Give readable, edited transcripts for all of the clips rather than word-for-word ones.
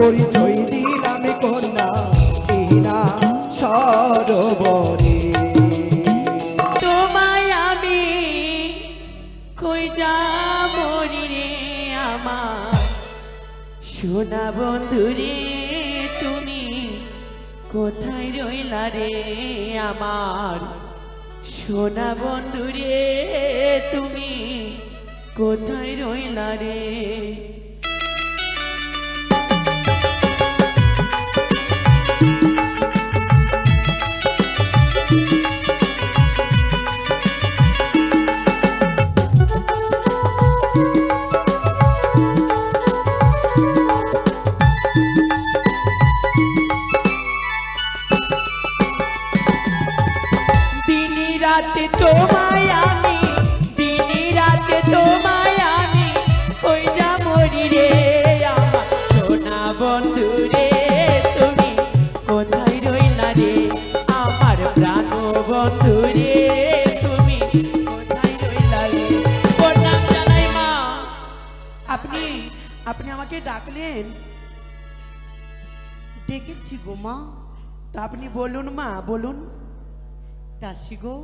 পরিচয় দিলাম কন্যা বিনা সরোবরে। তোমায় আমি কই যাবরি রে আমার সোনা বন্ধু রে, তুমি কোথায় রইলা রে আমার সোনা বন্ধু রে, তুমি কোথায় রইলা রে। দিনে রাতে তোমায় আমি, দিনে রাতে তোমায় আমি কই যাবরি রে আমার সোনা বন্ধু রে, তুমি কোথায় রইলা রে আমার প্রাণ বন্ধু রে, তুমি কোথায় রইলা রে। প্রণাম জানাই মা। আপনি আপনি আমাকে ডাকলেন? ডেকেছি গো মা। তা আপনি বলুন মা, বলুন। দাসী গো,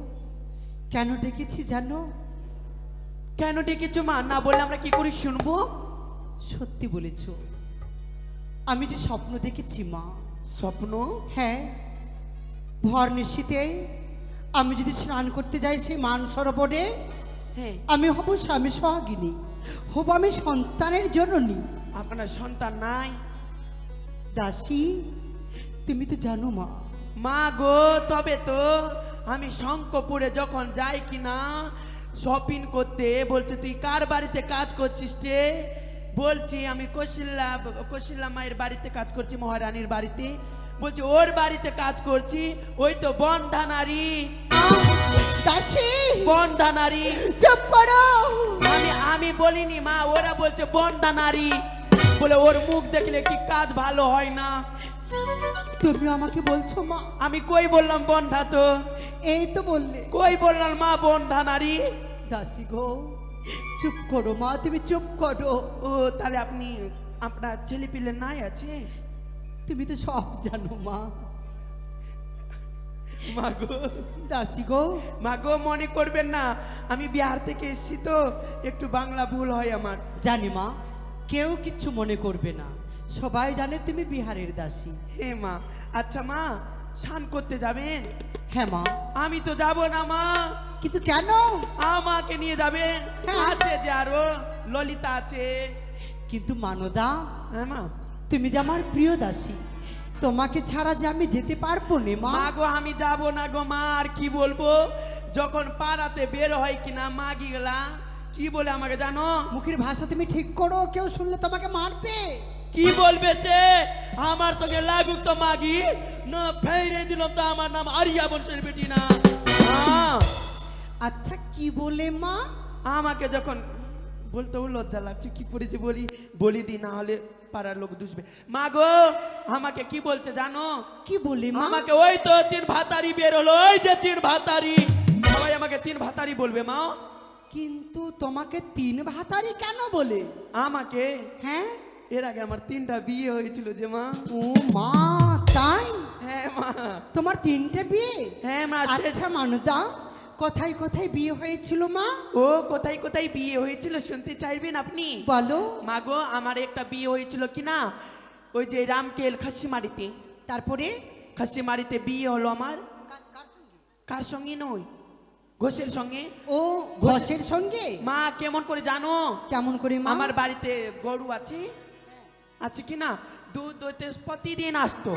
কেন ডেকেছি জানো? কেন ডেকেছো মা? না বললে আমরা কি করে শুনবো? সত্যি বলেছ, আমি যে স্বপ্ন দেখেছি মা। স্বপ্ন? হ্যাঁ, ভর নিশীতে আমি যদি স্নান করতে যাই সেই মান সরোবরে, হ্যাঁ। আমি হব স্বামী সোহাগিনী, হব আমি সন্তানের জননী। আপনার সন্তান নাই? দাসী, তুমি তো জানো মা। মা গো, তবে তো আমি শঙ্করপুরে যখন যাই কিনা শপিং করতে, বলছে তুই কার বাড়িতে কাজ করছিস রে? বলছি আমি কৌশল্যা মায়ের বাড়িতে কাজ করছি, মহারানীর বাড়িতে। বলছি ওর বাড়িতে কাজ করছি, ওই তো বন্ধা নারী। দাসী, বন্ধা নারী। চুপ করো। আমি বলিনি মা, ওরা বলছে বন্ধা নারী, বলে ওর মুখ দেখলে কি কাজ ভালো হয় না। তুমি আমাকে বলছো মা? আমি কই বললাম বন্ধা? তো এই তো বললে। কই বললাম মা বন্ধা নারী? দাসী গো, চুপ করো মা, তুমি চুপ করো। ও তাহলে আপনি, আপনার ছেলে পিলে নাই আছে? তুমি তো সব জানো মা। মাগো, দাসী গো, মাগো মনে করবেন না, আমি বিহার থেকে এসেছি তো একটু বাংলা ভুল হয় আমার। জানি মা, কেউ কিচ্ছু মনে করবে না, সবাই জানে তুমি বিহারের দাসী। হে মা, আচ্ছা মা, স্নান করতে যাবেন? হ্যাঁ মা। আমি তো যাব না মা। কিন্তু কেন? আমাকে নিয়ে যাবেন। হ্যাঁ। আছে যে আরো ললিতা আছে। কিন্তু মানদা, হ্যাঁ মা। তুমি যে আমার প্রিয় দাসী, তোমাকে ছাড়া যে আমি যেতে পারবো না মা। মা গো, আমি যাব না গো মা। আর কি বলবো, যখন পাড়াতে বের হয় কিনা মাগি গেলা কি বলে আমাকে জানো? মুখের ভাষা তুমি ঠিক করো, কেউ শুনলে তোমাকে মারবে। কি বলবে সে? আমার সঙ্গে লাগুক তো মাগি না, ফেরে দিলাম তো আমার নাম আরিয়া বংশের বেটি না। আচ্ছা কি বলে মা? আমাকে যখন বলতেও লজ্জা লাগছে, কি করেছে বলি দি, না হলে পাড়ার লোক দুষবে। মা গো, আমাকে কি বলছে জানো? কি বলে মা? আমাকে ওই তো তিন ভাতারি বের হলো, ওই যে তিন ভাতারি, সবাই আমাকে তিন ভাতারি বলবে মা। কিন্তু তোমাকে তিন ভাতারি কেন বলে? আমাকে? হ্যাঁ, এর আগে আমার তিনটা বিয়ে হয়েছিল যে মা। ও মা, তাই? হ্যাঁ মা। তোমার তিনটে বিয়ে? হ্যাঁ মা। আচ্ছা মানদা, কোথায় কোথায় বিয়ে হয়েছিল মা? ও কোথায় কোথায় বিয়ে হয়েছিল শুনতে চাইবেন আপনি? বলো। মা গো, আমার একটা বিয়ে হয়েছিল কিনা ওই যে রামকেল খাসিমারিতে। তারপরে? খাসিমারিতে বিয়ে হলো আমার। কার সঙ্গে? নয়, ঘোষের সঙ্গে। ও, ঘোষের সঙ্গে? মা কেমন করে জানো? কেমন করে মা? আমার বাড়িতে গরু আছে, আছে কিনা, দুধ দইতে প্রতিদিন আসতো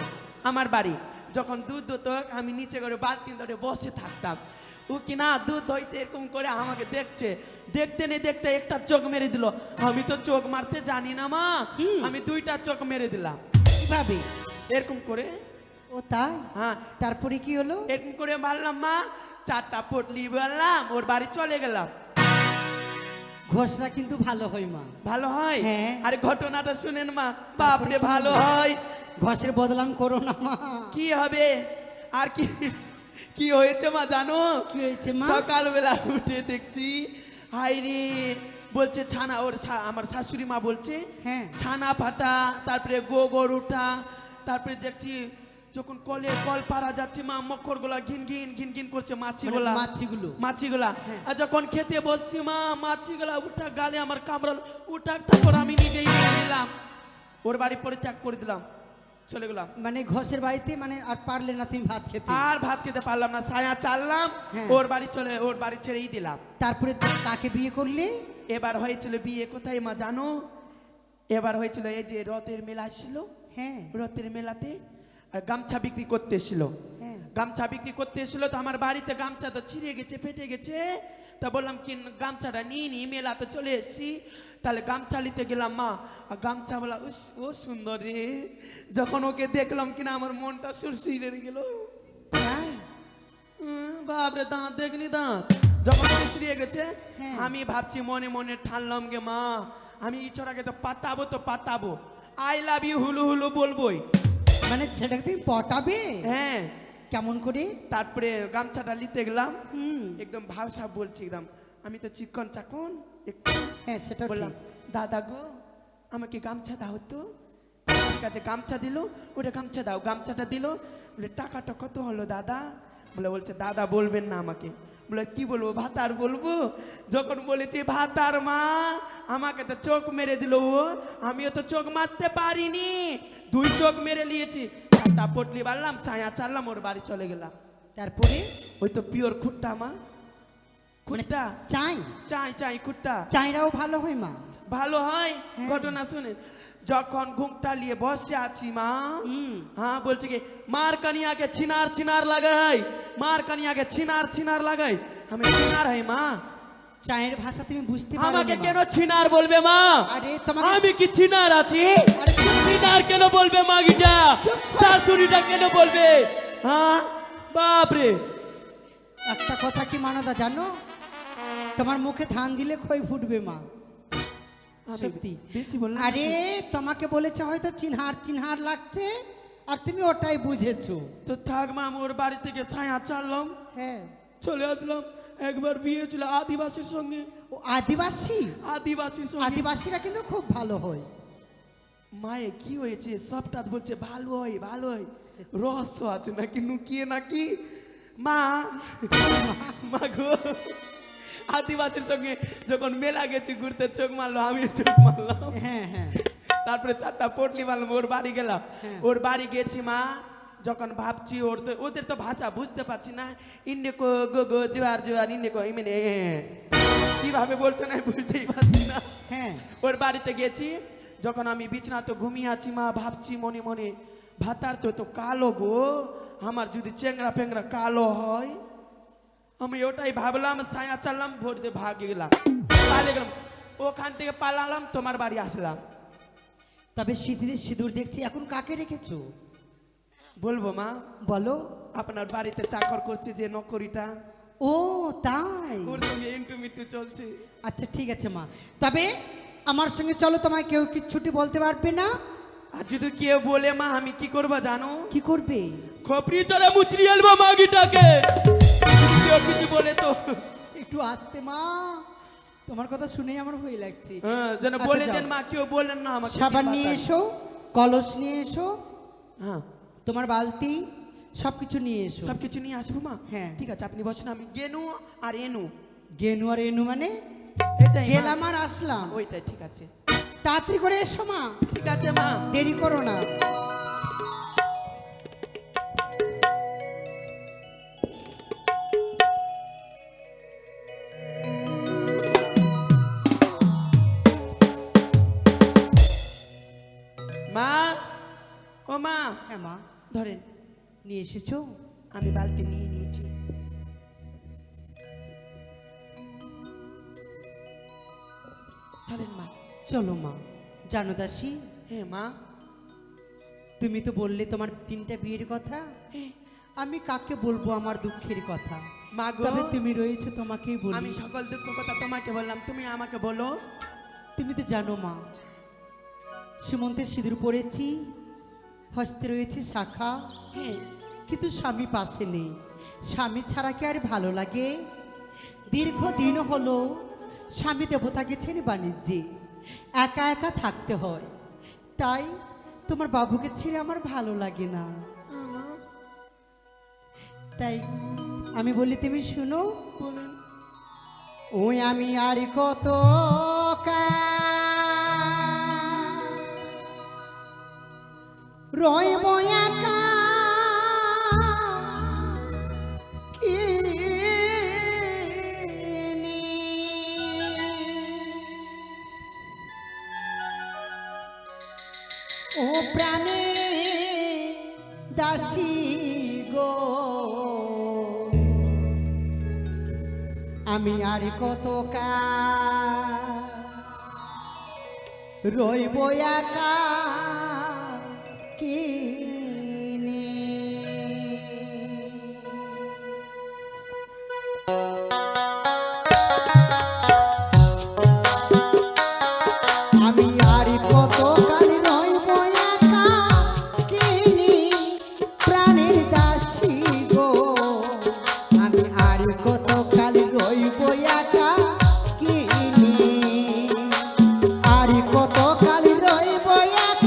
আমার বাড়ি। যখন দুধ দতো আমি নিচে করে বালতি ধরে বসে থাকতাম। ও কিনা দুধ হইতে এরকম করে আমাকে দেখছে, দেখতে নেই দেখতে একটা চোখ মেরে দিল। আমি তো চোখ মারতে জানি না মা, আমি দুইটা চোখ মেরে দিলাম। কিভাবে? এরকম করে। ও তাই? হ্যাঁ। তারপরে কি হলো? এরকম করে মারলাম মা, চারটা পটলি বললাম, ওর বাড়ি চলে গেলাম। ঘোষরা কিন্তু ভালো হয় মা। ভালো হয়? হ্যাঁ। আরে ঘটনাটা শুনেন মা, বাপরে ভালো হয়। ঘোষের বদলাম করো না মা। কি হবে আর কি? কি হয়েছে মা জানো? কি হয়েছে মা? সকালবেলা উঠে দেখছি হাই রে বলছে ছানা আমার শাশুড়ি মা বলছে হ্যাঁ। ছানা ফাটা, তারপরে গরুটা, তারপরে দেখছি যখন কল পারা যাচ্ছে মা মকরগুলা ঘিন ঘিন করছে মাছিগুলা মাছিগুলো হ্যাঁ। আর যখন খেতে বসছি মা মাছিগুলা উঠা গালে আমার কামড়াল, উঠাক তারপর আমি নিজেই নিয়ে নিলাম, ওর বাড়ি পরিত্যাগ করে দিলাম, চলে গেলাম। মানে ঘষের বাড়িতে মানে আর পারলে না তুমি ভাত খেতে? আর ভাত খেতে পারলাম না, ছায়া চাললাম, হ্যাঁ। ওর বাড়ি ছেড়েই দিলাম। তারপরে কাকে বিয়ে করলে? এবার হয়েছিল বিয়ে কোথায় মা জানো? এবার হয়েছিল এই যে রথের মেলা ছিল, হ্যাঁ রথের মেলাতে আর গামছা বিক্রি করতে এসেছিল, হ্যাঁ। গামছা বিক্রি করতে এসেছিল, তো আমার বাড়িতে গামছা তো ছিঁড়ে গেছে, ফেটে গেছে, তা বললাম কি গামছাটা নিয়ে নি, মেলাতে চলে এসেছি, তাহলে গামছা নিতে গেলাম মা, আর গামছা বলা ও সুন্দর রে, যখন ওকে দেখলাম কিনা আমার মনটা সুরসিরে গেল। বাপরে দাঁত দেখনি, দাঁত যখন সুরসিরে গেছে, হ্যাঁ। আমি ভাবছি মনে মনে ঠানলাম গে মা আমি ইচড়াকে তো পাঠাবো, আই লাভ ইউ হুলু হুলু বলবোই। মানে সেটাকে তুমি পটাবে? হ্যাঁ। কেমন করে? তারপরে গামছাটা নিতে গেলাম, হুম। একদম ভাবসা বলছি, একদম আমি তো চিকন চাকন একটু, হ্যাঁ সেটা বললাম ঠিক। দাদা গো আমাকে গামছা দাও তো, আমার কাছে গামছা দিল, ওটা গামছা দাও, গামছাটা দিল, বলে টাকাটা কত হলো দাদা? বলছে দাদা বলবেন না আমাকে। বলে কি বলবো, ভাতার বলবো? যখন বলেছি ভাতার মা আমাকে তো চোখ মেরে দিল, আমিও তো চোখ মারতে পারিনি, 2 চোখ মেরে নিয়েছি, 4টা পটলি বাড়লাম, ছায়া চাললাম, ওর বাড়ি চলে গেলাম। তারপরে? ওই তো পিওর খুট্টা মা, খুট্টা চাই খুট্টা। চাইরাও ভালো হয় মা? ভালো হয়। হ্যাঁ। ঘটনা শুনে যখন ঘুমটা নিয়ে বসে আছি মা, হ্যাঁ বলছে কি মার কানিয়াকে ছিনার লাগাই, মার কানিয়াকে ছিনার লাগাই, আমি ছিনার হই মা? চায়ের ভাষা তুমি বুঝতে পারো? আমাকে কেন ছিনার বলবে মা? আরে তোমাকে আমি কি ছিনার আছি? ছিনার কেন বলবে মাগিটা? শাশুড়িটা কেন বলবে? হ্যাঁ বাপরে। একটা কথা কি মানাদা জানো, তোমার মুখে ধান দিলে খই ফুটবে মা, সত্যি। বেশি বললাম। আরে তোমাকে বলেছে হয়তো চিনহার লাগছে আর তুমি ওটাই বুঝেছো। তো থাক মা, আমি ওর বাড়ি থেকে ছায়া চাললাম, হ্যাঁ চলে আসলাম। একবার বিয়ে ছিল আদিবাসীর সঙ্গে। ও আদিবাসীর সঙ্গে। আদিবাসীরা কিন্তু খুব ভালো হয়। মায়ে কি হয়েছে সবটা বলছে ভালো হয় রহস্য আছে নাকি লুকিয়ে নাকি মা গো, আদিবাসীর সঙ্গে যখন মেলা গেছি ঘুরতে, চোখ মারলো, আমি চোখ মারলাম, হ্যাঁ হ্যাঁ। তারপরে 4টা পটলি মারলাম, ওর বাড়ি গেলাম, ওর বাড়ি গেছি মা, যখন ভাবছি ওদের তো ভাষা বুঝতে পারছি না, ইন্ডিকো গো গো জোয়ার ইন্ডিকো মানে কিভাবে বলছে না বুঝতেই পারছি না। হ্যাঁ। ওর বাড়িতে গেছি, যখন আমি বিছনা তো ঘুমিয়ে আছি মা, ভাবছি মনে মনে ভাতার তো কালো গো, আমার যদি চেংরা ফেংরা কালো হয়, আমি ওটাই ভাবলাম, ছায়া চাললাম, ভোর দিয়ে ভাগে গেলাম, পালিয়ে গেলাম, ওখান থেকে পালালাম, তোমার বাড়ি আসলাম। তবে সিঁদুর দেখছি, এখন কাকে রেখেছো? বলবো মা? বলো। আপনার বাড়িতে চাকর করছে যে নকরিটা, ও তাই? ওর সঙ্গে ইন্টু চলছে। আচ্ছা ঠিক আছে মা, তবে আমার সঙ্গে চলো, তোমায় কেউ কিচ্ছুটি বলতে পারবে না। আর যদি কেউ বলে মা আমি কি করবো জানো? কি করবে? খপরি চলে মুচড়ি আলবো মাগিটাকে, কেউ কিছু বলে তো। একটু আসতে মা, তোমার কথা শুনেই আমার ভয় লাগছে। হ্যাঁ যেন আচ্ছা, বলে যাও। দেন মা, কেউ বলেন না আমাকে। সাবান নিয়ে এসো, কলস নিয়ে এসো, হ্যাঁ তোমার বালতি সবকিছু নিয়ে এসো। সবকিছু নিয়ে আসবো মা? হ্যাঁ ঠিক আছে, আপনি বসেন, আমি গেনু আর এনু। গেনু আর এনু মানে? এটাই মা। গেলাম আর আসলাম। ওইটাই ঠিক আছে। তাড়াতাড়ি করে এসো মা, ঠিক আছে মা। দেরি করো না। মা, ও মা, হ্যাঁ মা, ধরেন, নিয়ে এসেছো? আমি বালতি নিয়ে নিয়েছি। চলেন মা। চলো মা। জানো দাসী, হ্যাঁ মা। তুমি তো বললে তোমার 3টা বিয়ের কথা, হ্যাঁ। আমি কাকে বলবো আমার দুঃখের কথা? মা গো, তবে তুমি রয়েছে, তোমাকেই বলি। আমি সকল দুঃখ কথা তোমাকে বললাম, তুমি আমাকে বলো। তুমি তো জানো মা, সীমন্তের সিঁদুর পরেছি, হস্তে রয়েছে শাখা, হ্যাঁ কিন্তু স্বামী পাশে নেই। স্বামী ছাড়া কি আর ভালো লাগে? দীর্ঘদিন হলো স্বামী দেবতাকে ছেড়ে বাণিজ্যে একা একা থাকতে হয়, তাই তোমার বাবুকে ছেড়ে আমার ভালো লাগে না। তাই আমি বলি তুমি শুনো। বলেন। ওই আমি আর কত রইব একা, ও প্রাণে দাসী গো, আমি আর কত রইব একা কিনে। আমি আর কত কাল রইব একা কিনি প্রাণের দাসী গো, আমি আর কত কাল রইব একা কিনি, আর কত কাল রইব একা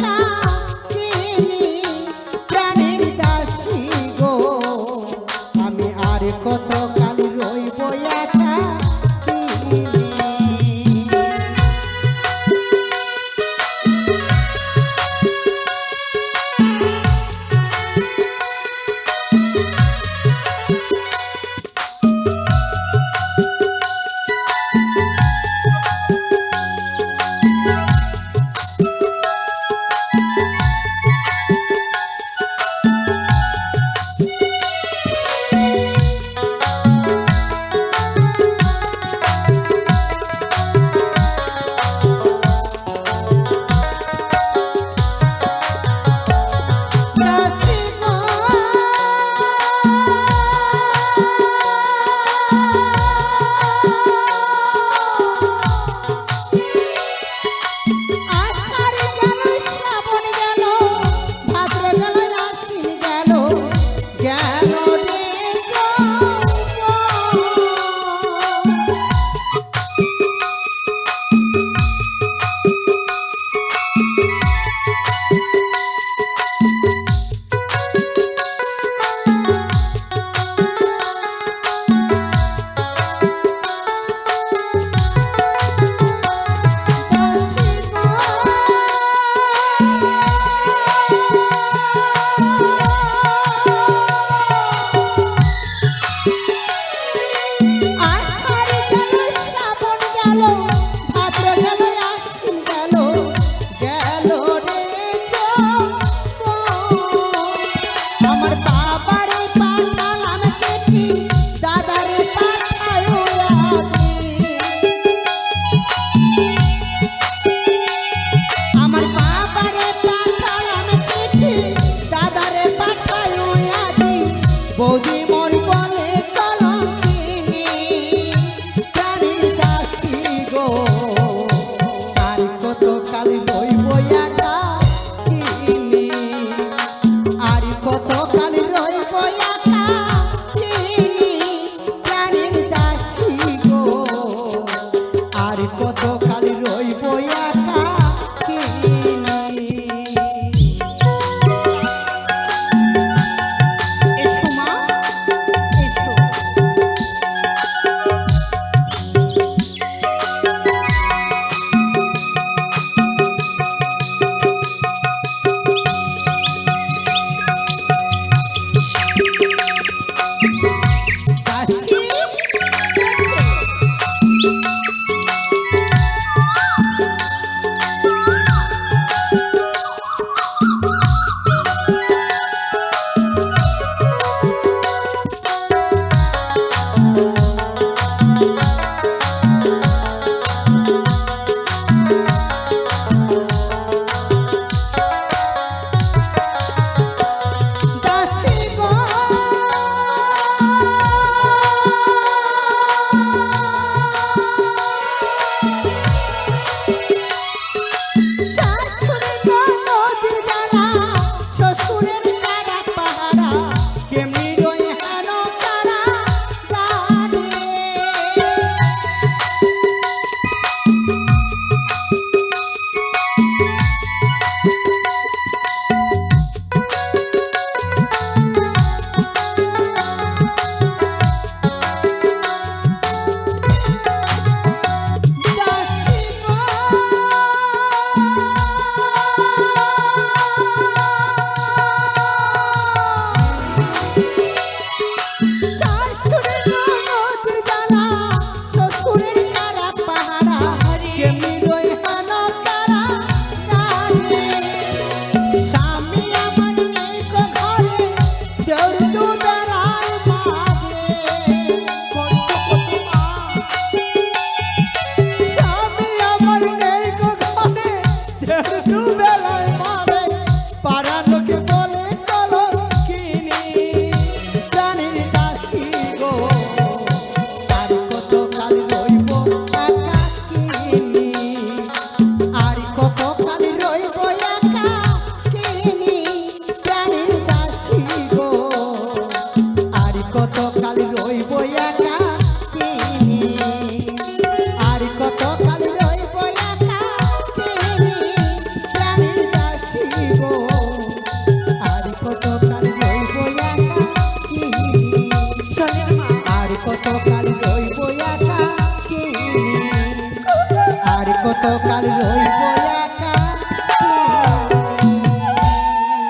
কতকাল রইব একা।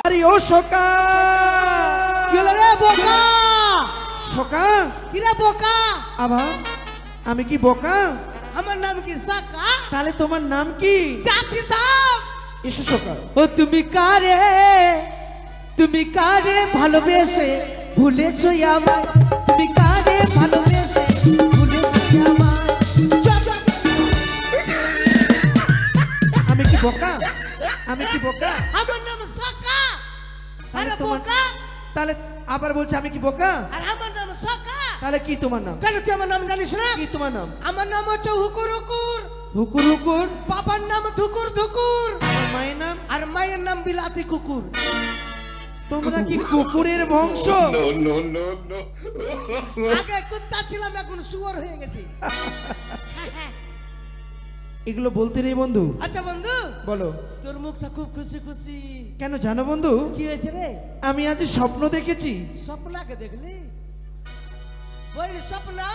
আরে ও সকা, কি হলো রে বোকা? সকা কি রে বোকা? আবার আমি কি বোকা? আমার নাম কি সাকা? তাহলে তোমার নাম কি? চাচি দাম। এসো সকা। ও তুমি কারে, তুমি কারে ভালোবেসে ভুলেছো আমায়, তুমি কারে ভালোবেসে ভুলেছো আমায়। আমি কি বোকা? আমি কি বোকা? আমার নাম সাকা। তাহলে আরে তোমার, বোকা। তাহলে আবার বলছে আমি কি বোকা? আর আমার নাম সাকা। তাহলে কি তোমার নাম? কেন তুই আমার নাম জানিস না? কি তোমার নাম? আমার নাম হচ্ছে হুকুর হুকুর। হুকুর হুকুর। বাবার নাম ধুকুর ধুকুর। আমার মায়ের নাম? আর মায়ের নাম বিলাতি কুকুর। তোমরা কি কুকুরের বংশ? আগে কুত্তা ছিলাম, এখন শুয়োর হয়ে গেছি। এগুলো বলতে নেই বন্ধু। আচ্ছা বন্ধু, বলো। তোর মুখটা খুব খুশি খুশি, কেন জানো বন্ধু? কি হয়েছে রে? আমি আজ স্বপ্ন দেখেছি। স্বপ্নাকে দেখলি? ওই স্বপ্না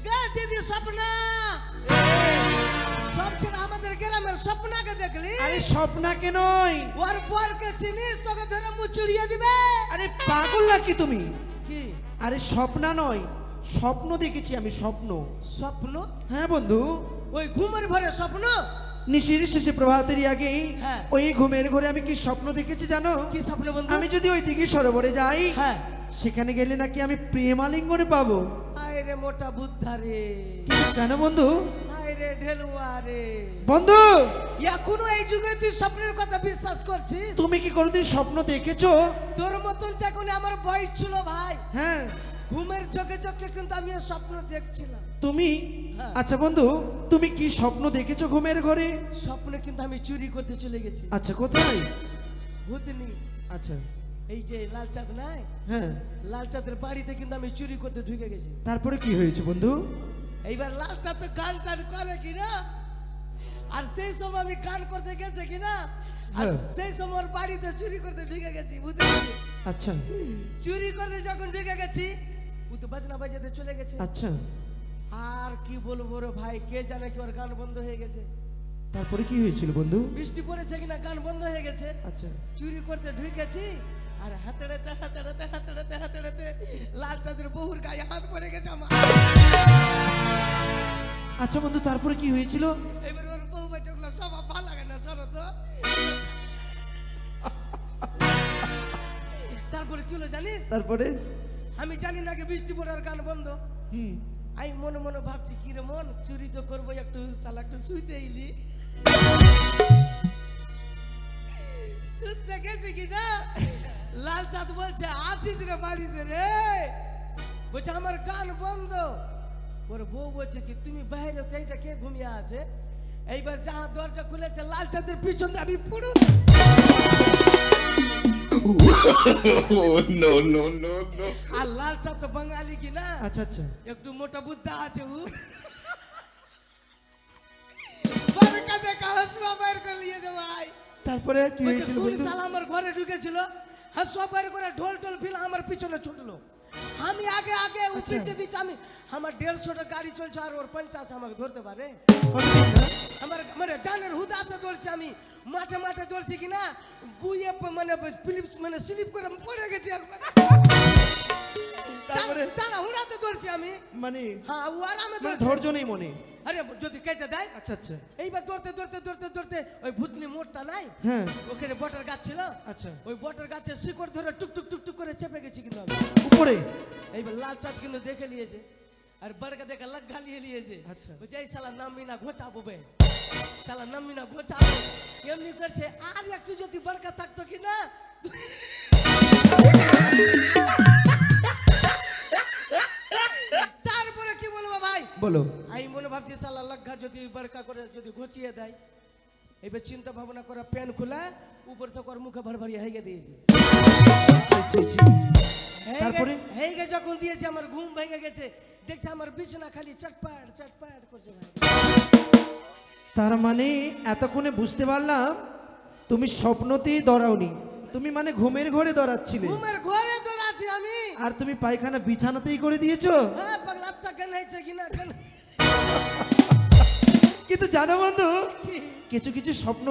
গে দিদি, স্বপ্না সব ছেড়ে আমাদের গ্রামের স্বপ্নাকে দেখলি? আরে স্বপ্নাকে নয়। ওর পরকে চিনিস? তোকে ধরে মুচড়িয়ে দিবে। আরে পাগল নাকি তুমি? কি আরে স্বপ্না নয়, স্বপ্ন দেখেছি আমি, স্বপ্ন। স্বপ্ন? হ্যাঁ বন্ধু, ওই ঘুমের ঘরে স্বপ্ন? নিশির শেষে প্রভাতের আগেই হ্যাঁ। ওই ঘুমের ঘরে আমি কি স্বপ্ন দেখেছি জানো? কি স্বপ্ন বন্ধু? আমি যদি ওই দিকে সরোবরে যাই, হ্যাঁ। সেখানে গেলে নাকি আমি প্রেমালিঙ্গনে পাবো। আয় রে মোটা বুদ্ধা রে, কিন্তু কেন বন্ধু? আয় রে ঢেলুয়া রে। বন্ধু, এখনো এই যুগে তুই স্বপ্নের কথা বিশ্বাস করছিস? তুমি কি কোনোদিন স্বপ্ন দেখেছো? তোর মতন যখন আমার বয়স ছিল ভাই, হ্যাঁ ঘুমের চোখে চোখে কিন্তু আমি এই স্বপ্ন দেখছিলাম। তুমি? হ্যাঁ। আচ্ছা বন্ধু, তুমি কি স্বপ্ন দেখেছো ঘুমের ঘরে? স্বপ্নে কিন্তু আমি চুরি করতে চলে গেছি। আচ্ছা কোথায়? বুঝলি, আচ্ছা এই যে লাল চাঁদ নাই, হ্যাঁ, লাল চাঁদের বাড়িতে কিন্তু আমি চুরি করতে ঢুকে গেছি। তারপরে কি হয়েছে বন্ধু? এইবার লাল চাঁদ তো গান টান করে কিনা, আর সেই সময় আমি গান করতে গেছে কিনা, আর হ্যাঁ। সেই সময় ওর বাড়িতে চুরি করতে ঢুকে গেছি। বুঝলি, আচ্ছা চুরি করতে যখন ঢুকে গেছি, ও তো বাজনা বাজাতে চলে গেছে। আচ্ছা, আর কি বলবো রে ভাই, কে জানে কি ওর গান বন্ধ হয়ে গেছে। তারপরে কি হয়েছিল বন্ধু? বৃষ্টি পড়েছে কিনা গান বন্ধ হয়ে গেছে। আচ্ছা চুরি করতে ঢুকেছি, আর হাতড়াতে হাতড়াতে হাতড়াতে হাতড়াতে লাল চাঁদের বহুর গায়ে হাত পড়ে গেছে আমার। আচ্ছা বন্ধু, তারপরে কি হয়েছিল? এবার ওর বউ বলছে ওগুলো সব ভালো লাগে না, সরো তো। তারপরে কি হলো জানিস? তারপরে? আমি জানি না, বৃষ্টি পড়ার গান বন্ধ। হুম, আমি মনে মনে ভাবছি কি রে মন, চুরি তো করবো, একটু শালা একটু শুইতে এলি। শুতে গেছি কিনা, লাল চাঁদ বলছে আছিস রে বাড়িতে রে? বলছে আমার গান বন্ধ। ওর বউ বলছে কি তুমি বাইরে তো, এইটা কে ঘুমিয়ে আছে? এইবার যাহা দরজা খুলেছে, লাল চাঁদের পিছন দিয়ে আমি পুরো আর লাল চাঁদ তো বাঙালি কিনা, আচ্ছা আচ্ছা, একটু মোটা বুদ্ধা আছে, ও বারকা দেখা হাসবা বাইর করে নিয়েছে ভাই। তারপরে কি হয়েছিল তুই বন্ধু? শালা আমার ঘরে ঢুকেছিল, হাসবা বাইর করে ঢোল টোল ফিল আমার পিছনে ছুটলো। আমি আগে আগে উঠেছি দিচ্ছি, আমি আমার 150টা গাড়ি চলছে, আর ওর 50 আমাকে ধরতে পারে? আমার মানে জানের হুদাতে দৌড়ছি আমি, মাঠে মাঠে দৌড়ছি কিনা, গুয়ে মানে ফিলিপস মানে স্লিপ করে পড়ে গেছি একবার। তারপরে? তারা হুড়াতে দৌড়ছি আমি, মানে হ্যাঁ ও আরামে মানে দৌড়ছি। ধৈর্য নেই মনে? আরে যদি কেটে দেয়। আচ্ছা আচ্ছা, এইবার দৌড়তে দৌড়তে দৌড়তে দৌড়তে ওই ভুতনি মোড়টা নাই, হ্যাঁ ওখানে বটের গাছ ছিল, আচ্ছা, ওই বটের গাছের শিকড় ধরে টুক টুক টুক টুক করে চেপে গেছি কিন্তু আমি। উপরে? এইবার লাল চাঁদ কিন্তু দেখে নিয়েছে, আর বরকা দেখা লাগ গালিয়ে নিয়েছে। আচ্ছা। বলছে এই শালা নামবি না ঘোচাবো বে, শালা নামবি না ঘোচাবো, এমনি করছে। আর একটু যদি বরকা থাকতো কি না, তারপরে কি বলবো ভাই? বলো। আমি মনে ভাবছি শালা লাগ্ঘা যদি বরকা করে যদি ঘুচিয়ে দেয়। এবার চিন্তা ভাবনা করে প্যান খোলা, উপর থেকে ওর মুখে ভরভরিয়ে হেগে দিয়েছে। ছি, ছি, ছি। তারপরে? হেগে যখন দিয়েছে আমার ঘুম ভেঙে গেছে, দেখছে আমার বিছানা খালি চটপাট চটপাট করছে ভাই। তার মানে এতক্ষণে বুঝতে পারলাম তুমি স্বপ্নতেই দৌড়াওনি, তুমি মানে ঘুমের ঘরে দৌড়াচ্ছিলে। ঘুমের ঘরে দৌড়াচ্ছি আমি। আর তুমি পায়খানা বিছানাতেই করে দিয়েছো? হ্যাঁ পাগলা, তা কেন হয়েছে কিনা কেন? কিন্তু জানো বন্ধু, কিছু কিছু স্বপ্ন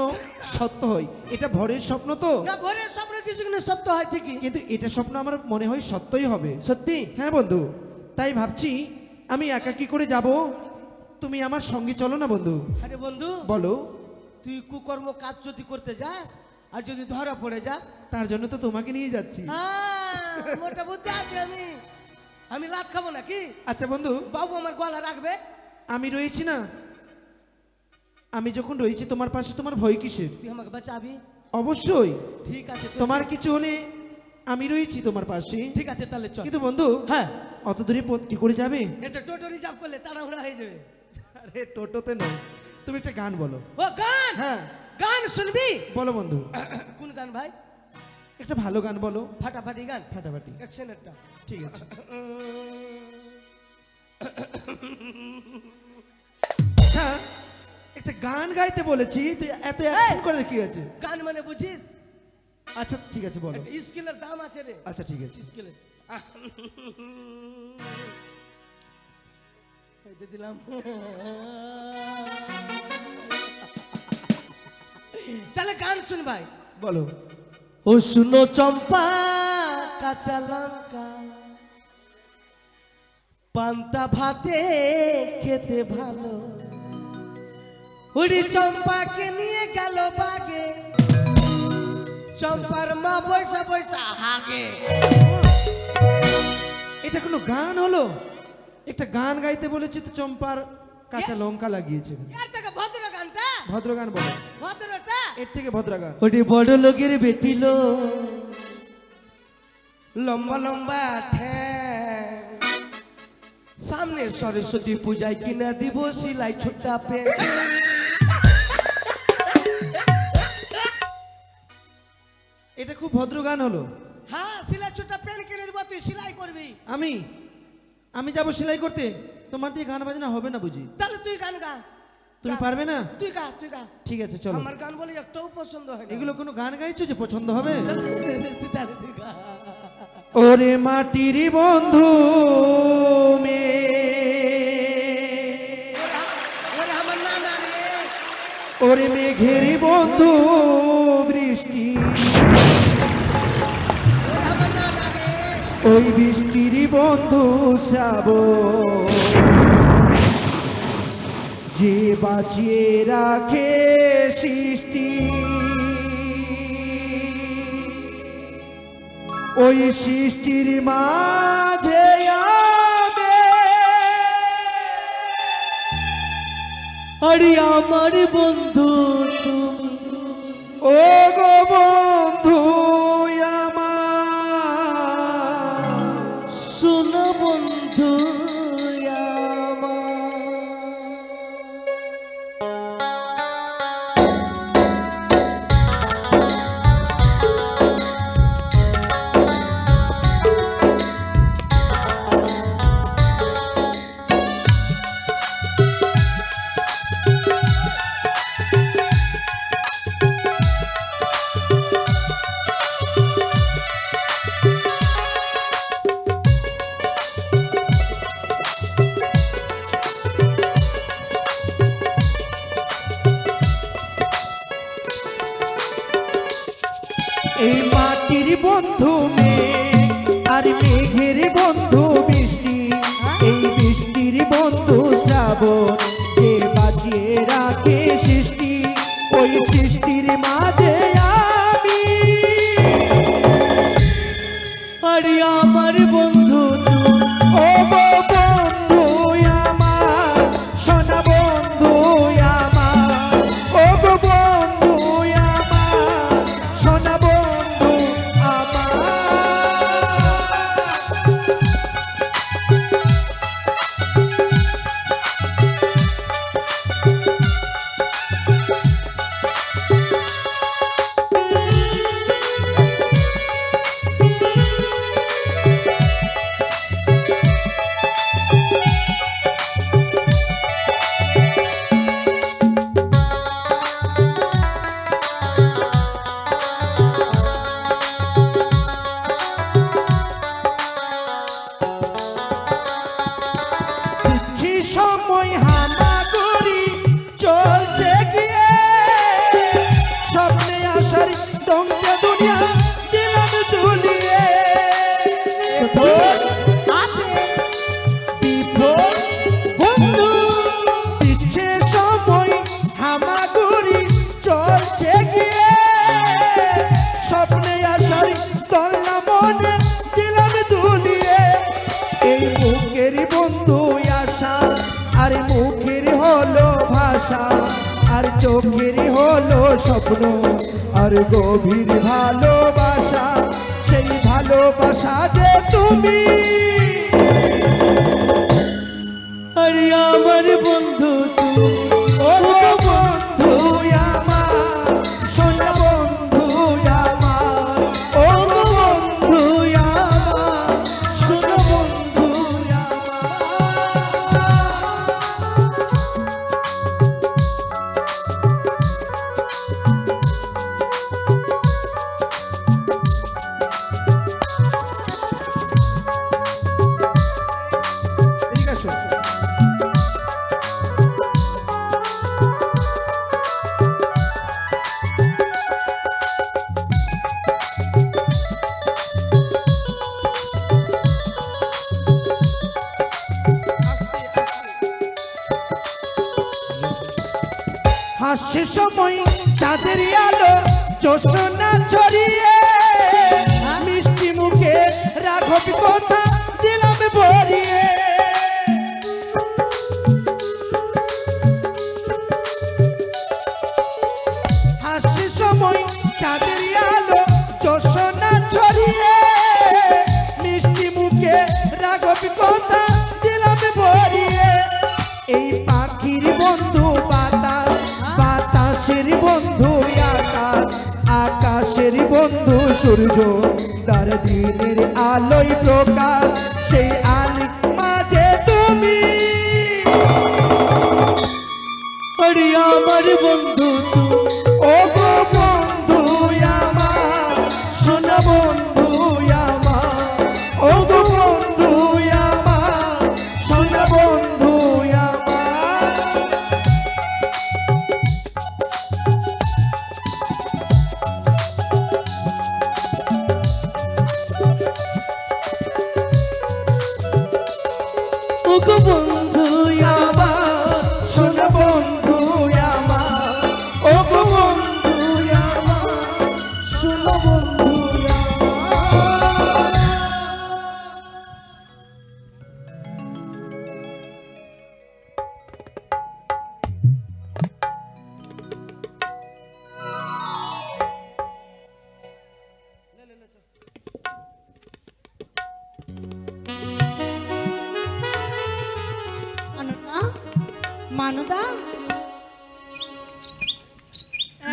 সত্য হয়। এটা ভোরের স্বপ্ন তো, না ভোরের স্বপ্ন কিছু কিন্তু সত্য হয় ঠিকই। কিন্তু এটা স্বপ্ন আমার মনে হয় সত্যই হবে। সত্যি? হ্যাঁ বন্ধু, তাই ভাবছি আমি একা কি করে যাব, তুমি আমার সঙ্গে চলো না বন্ধু। আরে বন্ধু, বলো। তুই কুকর্ম কাজ যদি করতে যাস আর যদি ধরা পড়ে যাস, তার জন্য তো তোমাকে নিয়ে যাচ্ছি। মোটা বুদ্ধি আছে, আমি লাত খাবো নাকি? আচ্ছা বন্ধু, বাবু আমার গলা রাখবে? আমি রয়েছি না, আমি যখন রয়েছি তোমার পাশে, তোমার ভয় কিসের? তুই আমাকে বাঁচাবি? অবশ্যই। ঠিক আছে, তোমার কিছু হলে আমি রয়েছি তোমার পাশে। ঠিক আছে তাহলে চল। কিন্তু বন্ধু, হ্যাঁ, অত দূরে পথ কি করে যাবে? এটা টোটো রিজার্ভ করলে তাড়াহুড়া হয়ে যাবে। আরে টোটোতে নয়, তুমি একটা গান বলো। ও গান? হ্যাঁ গান শুনবি? বলো বন্ধু। কোন গান ভাই? একটা ভালো গান বলো। ফাটাফাটি গান? ফাটাফাটি। অ্যাকশনেরটা? ঠিক আছে। হ্যাঁ, একটা গান গাইতে বলেছি, তুই এত অ্যাকশন করার কি আছে? গান মানে বুঝিস? আচ্ছা ঠিক আছে বলো। একটা স্কিলের দাম আছে রে। আচ্ছা ঠিক আছে। স্কিলের এই দিলাম। তাহলে গান শুন ভাই। বলো। ও শুনো চম্পা কাঁচা লঙ্কা পান্তা ভাতে খেতে ভালো, ওরে চম্পাকে নিয়ে গেল বাগে, চম্পার মা বৈশা বৈশা হাগে। এটা কোনো গান হলো? একটা গান গাইতে বলেছি তো চম্পার কাঁচা লঙ্কা লাগিয়েছে। এর থেকে ভদ্র গানটা, ভদ্র গান বলো। ভদ্রটা এর থেকে ভদ্র গান। ওরে বড় লোকের বেটিল লম্বা লম্বা ঠ্যাং, সামনে সরস্বতী পূজায় কিনা দিব সিলাই ছোটা পে। এটা খুব ভদ্র গান হলো। হ্যাঁ, সিলাই ছোটা পেন কিনে দিব, তুই সেলাই করবি। আমি আমি যাব সেলাই করতে, তোমার দিয়ে গান বাজনা হবে না বুঝি? তাহলে তুই গান গা। তুমি পারবে না? তুই গা, তুই গা। ঠিক আছে চলো। আমার গান বলে একটাও পছন্দ হয় না। এগুলো কোনো গান গাইছো যে পছন্দ হবে? তাহলে তুই গা। ওরে মাটির বন্ধু মে, ওরে আমার না না রে, ওরে মেঘের বন্ধু বৃষ্টি, ওরে আমার না না রে, ওই বৃষ্টির বন্ধু শ্রাবণ, যে বাঁচিয়ে রাখে সৃষ্টি, ওই সৃষ্টির মাঝে আমি, আরে আমার বন্ধু তুমি, ও গো বন্ধু আমার, শোনো বন্ধু আমার। এই মাটির বন্ধু মেঘ আর মেঘের বন্ধু বৃষ্টি, এই বৃষ্টির বন্ধু শ্রাবণ, যে বাঁচিয়ে রাখে সৃষ্টি, ওই সৃষ্টির মাঝে আমি, আরে আমার বন্ধু তুমি, ও গো বন্ধু আমার, সোনা বন্ধু আমার, ও গো বন্ধু আমার, সোনা বন্ধু আমার। চোখের হলো স্বপ্ন আর গভীর ভালোবাসা, সেই ভালোবাসা যে তুমি। আরে আমার বন্ধু তুমি, ও বন্ধু আমার, সোনা বন্ধু আমার, ও বন্ধু আমার, সোনা বন্ধু আমার। এদিকে আসো। হাসি সময় চাঁদের আলো জোছনা ছড়িয়ে, মিষ্টি মুখে রাঘব কথা দিলাম ভরিয়ে। হাসি সময় চাঁদের আলো জোছনা ছড়িয়ে, মিষ্টি মুখে রাঘব কথা দিলাম ভরিয়ে। এই পাখির বন্ধু বাতাস, বাতাসের বন্ধু আকাশ, আকাশের বন্ধু সূর্য, তার দিনের আলোয় প্রকাশ, সেই আলোর মাঝে তুমি। আরে আমার বন্ধু তুমি, ও গো বন্ধু আমার, সোনা বন্ধু আমার, ও গো বন্ধু আমার, সোনা বন্ধু আমার। ও গো বন্ধু আমার, সোনা বন্ধু আমার, ও গো বন্ধু আমার, সোনা বন্ধু আমার। মানুদা, মানুদা,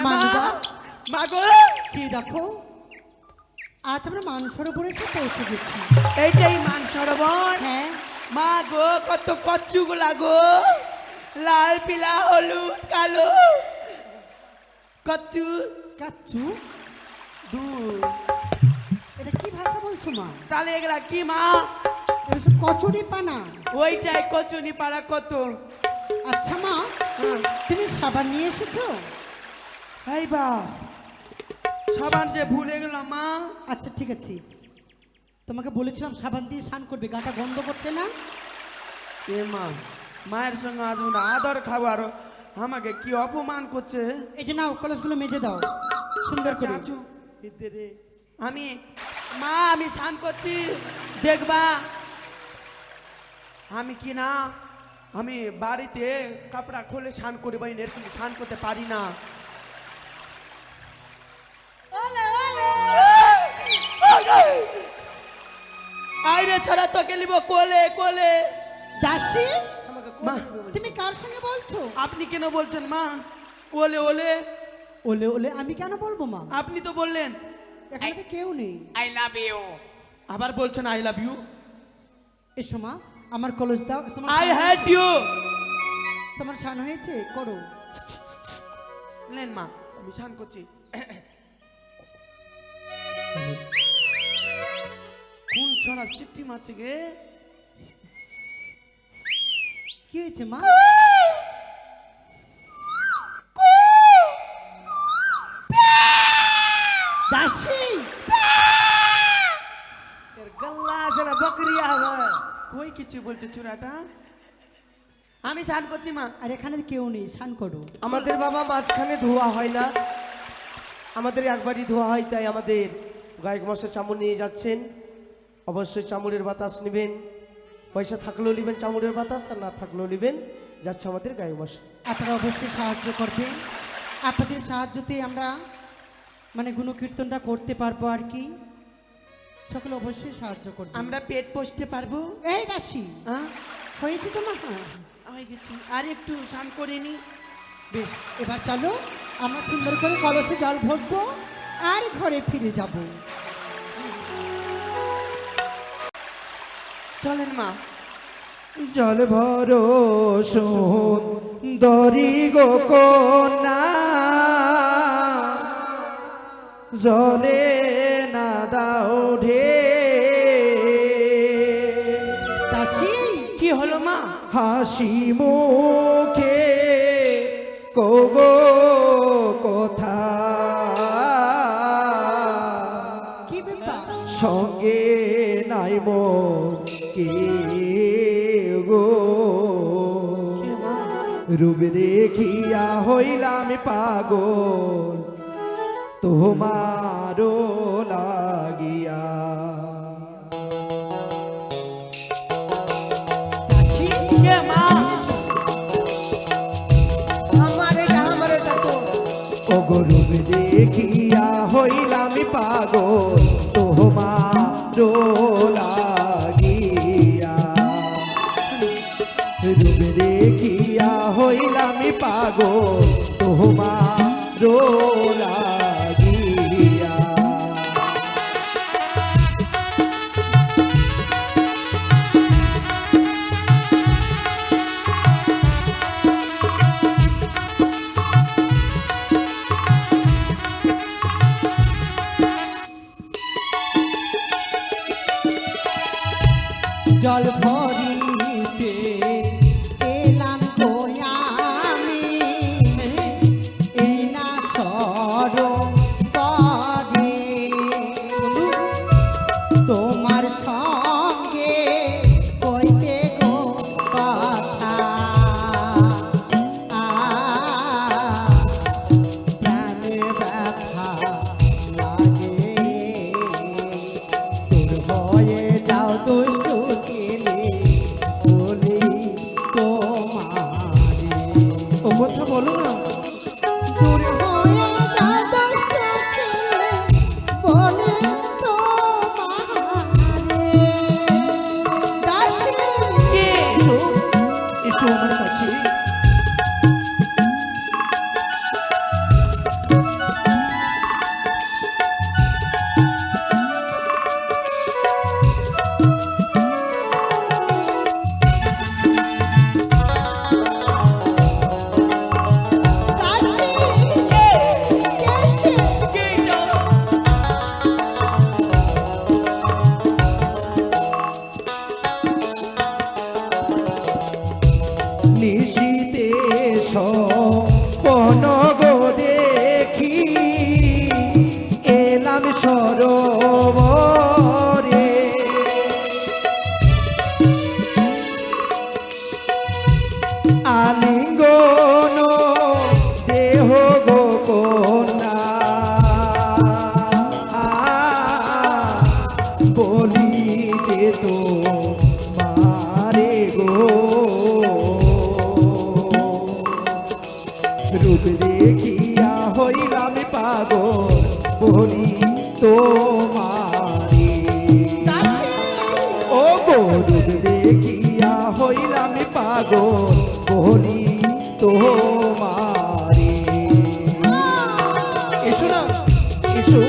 মানুদা, মাগো, চেয়ে দেখো, আজ আমরা মানসরোবরে এসে পৌঁছে গেছি। এইটাই মান সরোবর। হ্যাঁ, মা গো, কত কচ্ছু গুলা গো, লাল পিলা হলুদ কালো কচ্ছু কাচ্চু, দুধ। এটা কি ভাষা বলছো মা? তাহলে এগুলা কি মা? এটা সব কচুরি পানা। ওইটাই কচুনি পাড়া কত। আচ্ছা মা, হ্যাঁ। তুমি সাবান নিয়ে এসেছো? এই বাপ, সাবান যে ভুলে গেলাম মা। আচ্ছা ঠিক আছে, তোমাকে বলেছিলাম সাবান দিয়ে স্নান করবে, গাটা গন্ধ করছে না? এ মা, মায়ের সঙ্গে আজ আমরা আদর খাবো আর আমাকে কি অপমান করছে। এই যে নাও, কলসগুলো মেজে দাও সুন্দর করে। চাচু, এদের আমি মা, আমি স্নান করছি দেখবা। আমি কি না, আমি বাড়িতে কাপড়া খুলে স্নান করি বা এরকম স্নান করতে পারি না। আইরে ছাড়া তো গেলিব কোলে কোলে। দাসী, মা, তুমি কার সঙ্গে বলছো? আপনি কেন বলছেন মা? ওলে ওলে, ওলে ওলে আমি কেন বলবো মা? আপনি তো বললেন। এখানে তো কেউ নেই। আই লাভ ইউ, আবার বলছেন আই লাভ ইউ। এসো মা, আমার কলস দাও। তোমার আই স্নান হ্যাট ইউ। তোমার স্নান হয়েছে? করো। লেন মা, আমি স্নান করছি। কোন ছড়া সিটি মারছে গে? কি হয়েছে মা? দাসী, এর গল্লা জরা বকরি আবার কই কিছু বলছে চূড়াটা। আমি স্নান করছি মা। আর এখানে কেউ নেই, স্নান করো। আমাদের বাবা মাঝখানে ধোয়া হয় না, আমাদের একবারই ধোয়া হয়, তাই আমাদের গায়ক মশাই চামড় নিয়ে যাচ্ছেন। অবশ্যই চামড়ের বাতাস নেবেন, পয়সা থাকলেও নেবেন চামড়ের বাতাস, আর না থাকলেও নেবেন। যাচ্ছে আমাদের গায়ক মশাই। আপনারা অবশ্যই সাহায্য করবেন। আপনাদের সাহায্যতে আমরা মানে গুণকীর্তনটা করতে পারবো আর কি। সকলে অবশ্যই সাহায্য করবে। আমরা পেট পুষতে পারবো? এই দাসী, হ্যাঁ, হয়েছে তোমার? হয়ে গেছি, আর একটু স্নান করে নি। বেশ, এবার চলো আমরা সুন্দর করে কলসে জল ভরবো আর ঘরে ফিরে যাব। চলেন মা। জল ভরো সুন্দরী গো কন্যা, জলে না দাও ঢে। দাসী, কি হলো মা? হাসি মুখে কগো কথা, কি ব্যাপার? সঙ্গে নাই মোর কে গো। কে মা? রূপ দেখিয়া হইলাম পাগল তোমারও লাগিয়া। দাসী, কে মা? আমার এটা তো ওগো রূপ দেখিয়া হইলাম পাগল তোমারও লাগিয়া। রূপ দেখিয়া হইলাম পাগল তোমারও লাগিয়া। জল ভরিতে এলাম গো আমি, এই না সরোবরে। তোমার সঙ্গে কইতে গো কথা, প্রাণে ব্যথা লাগে। তোর হয়ে যাও দুষ্টু ছেলে, বলি তোমারে। ও কথা বলো না। দূর হয়ে যাও দুষ্টু ছেলে, বলি তোমারে। দাসী, কে? এসো এসো আমার কাছে। দাসী, কে? কে সে? কে এটা? নিশিতে সপন গো দেখি এলাম সরোবরে। আলিঙ্গন দেহ গো কন্যা, বলিতে তো মারে গো। রূপ দেখিয়া হইলাম পাগল বলি তোমারে। ও গো রূপ দেখিয়া হইলাম পাগল বলি তোমারে। এসো না, এসো।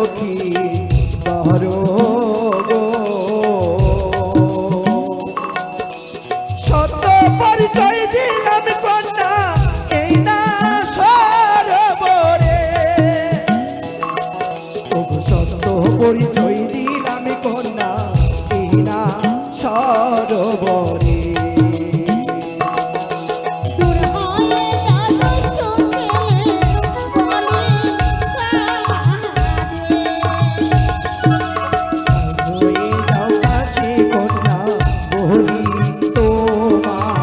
সখী বড় গো। সত্য পরিচয় দিলাম কন্যা এই না সরোবরে, ওগো সত্য পরিচয় দিলাম কন্যা এই না সরোবরে। দূর হয়ে যাবে চোখে বলে হয়ে যাও কাছে কন্যা বলি তোমার।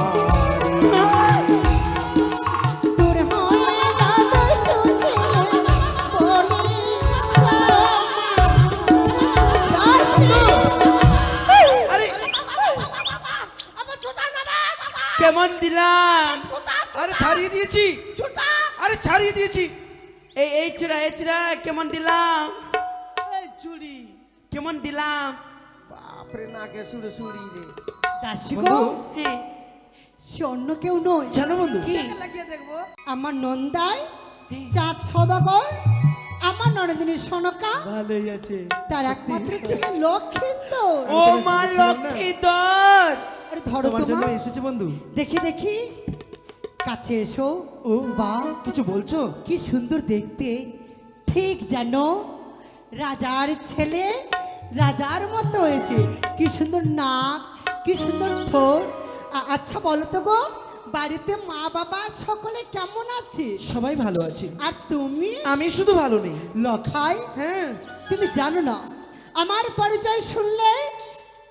দূর হয়ে যাবে চোখে বলে আরে কেমন দিলাম? আরে ছাড়িয়ে দিয়েছি, আরে ছাড়িয়ে দিয়েছি। এই চূড়া কেমন দিলাম? এই চুড়ি কেমন দিলাম? বাপরে নাকে সুরে সুরি রে দাসী বন্ধু, গো, হ্যাঁ, সে অন্য কেউ নয়, জানো বন্ধু কি? লাগিয়ে দেখবো আমার নন্দাই চাঁদ সদাগর, আমার নরেন্দ্রী সনকা, ভালোই আছে। তার একমাত্র ছেলে লক্ষিন্দর। ও মা লক্ষ্মীধর, আরে ধরো তোমার জন্য তোমার, এসেছে বন্ধু। দেখি দেখি, কাছে এসো। ও বা কিছু বলছো? কি সুন্দর দেখতে, ঠিক যেন রাজার ছেলে রাজার মতো হয়েছে। কি সুন্দর নাক, কি সুন্দর ঠোঁট। আচ্ছা বলো তো গো, বাড়িতে মা বাবা সকলে কেমন আছে? সবাই ভালো আছে, আর তুমি আমি শুধু ভালো নেই। লখাই, হ্যাঁ তুমি জানো না, আমার পরিচয় শুনলে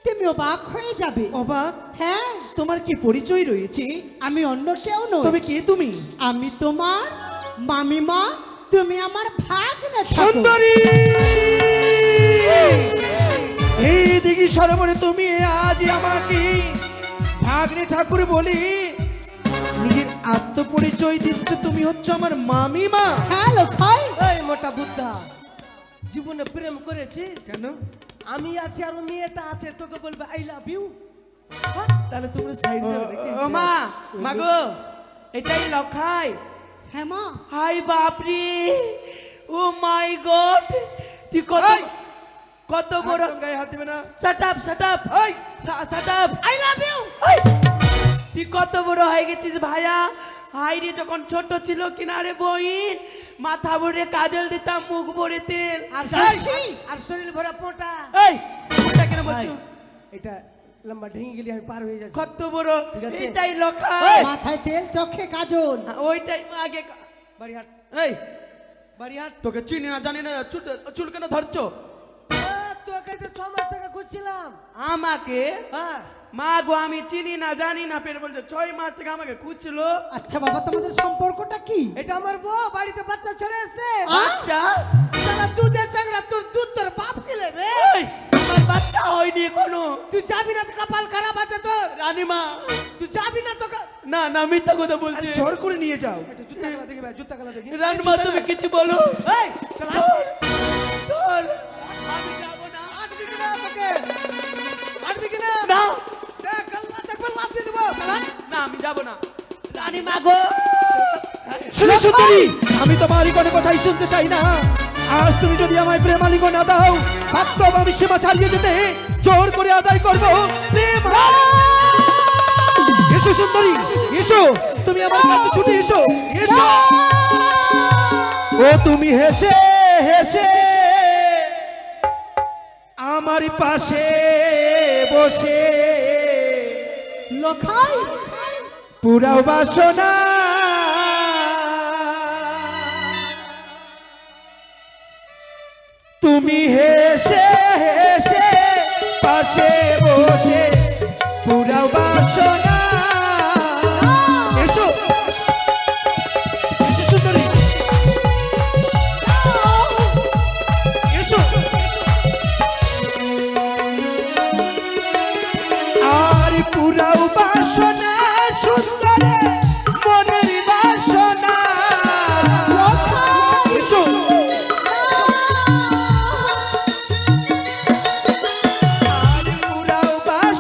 তুমি অবাক হয়ে যাবে। অবাক? হ্যাঁ, তোমার কি পরিচয় রয়েছে? আমি অন্য কেউ নই, তবে কে তুমি? আমি তোমার মামিমা, তুমি আমার ভাগ্নে ঠাকুর। সুন্দরী, এই দিঘি সরোবরে তুমি আজ আমাকে ভাগ্নে ঠাকুর বলি নিজের আত্মপরিচয় দিচ্ছ। তুমি হচ্ছে আমার মামিমা। হ্যাঁ লখাই, এই মোটা বুদ্ধা, জীবনে প্রেম করেছিস? কেন? আমি আছি আর ও মেয়েটা আছে, তোকে বলবে আই লাভ ইউ। তাহলে তোমরা সাইড দেবে নাকি? ও মা, মাগো, এটাই লখাই। হ্যাঁ মা, হাই বাপরে, ও মাই গড, তুই এই! কত বড়। একদম গায়ে হাত দিবে না। শাট আপ এই! I love you. তুই কত বড় হয়ে গেছিস ভাইয়া। হাই রে, যখন ছোট ছিল কিনারে বইন, মাথা ভরে কাজল দিতাম, মুখ ভরে তেল। আর এই! আর শরীর ভরা পোটা। এই, ওটা কেন বলছো? এটা লম্বা ঢেঙে গেলে আমি পার হয়ে যাচ্ছি। কত বড়, ঠিক আছে। এটাই লখাই। মাথায় তেল, চোখে কাজল। ওইটাই আগে বাড়ি হাট, এই, বাড়ি হাট। তোকে চিনি না জানি না, চুল কেন ধরছো? তোকে তো 6 মাস থেকে খুঁজছিলাম। আমাকে? হ্যাঁ, মা গো, আমি চিনি না জানি না, ফের বলছে 6 মাস থেকে আমাকে খুঁজছিল। আচ্ছা বাবা, তোমাদের সম্পর্কটা কি? এটা আমার বউ, বাড়িতে বাচ্চা ছেড়ে এসছে। আচ্ছা, শালা দুধের চাংড়া, তোর দুধ তোর বাপ খেলে রে। এই, আমার বাচ্চা হয়নি কোনো। তুই যাবি না তো, কপাল খারাপ আছে তোর। রানীমা, তুই যাবি না তো না না, মিথ্যা কথা আরে বলছি। জোর করে নিয়ে যাও। জুতা গেলা দেখি ভাই, জুতা গেলা দেখি। রানীমা, তুমি কিছু বলো। এই চল ধর, আমি যাবো না। আটবি কিনা তোকে? আটবি কিনা? না দেখ, কাল্লা দেখবে লাথ দিয়ে দেবো। শালা। না, আমি যাবো না। রানীমা গো, শুনে সুন্দরী, আমি তোমার কোনো কথাই শুনতে চাই না। আজ তুমি যদি আমায় প্রেমালিঙ্গ না দাও, বাস্তব আমি সীমা ছাড়িয়ে যেতে জোর করে আদায় করব প্রেম। এসো সুন্দরী, এসো, তুমি আমার কাছে ছুটে এসো, এসো। ও তুমি হেসে হেসে আমার পাশে বসে লখাই, পুরাও বাসনা তুমি হেসে হেসে পাশে বসে পুরাও বাসনা। এসো, এসো সুন্দরী, এসো। আর পুরাও বাসনা সুন্দরে মনের বাসনা। এসো, আর পুরাও বাসনা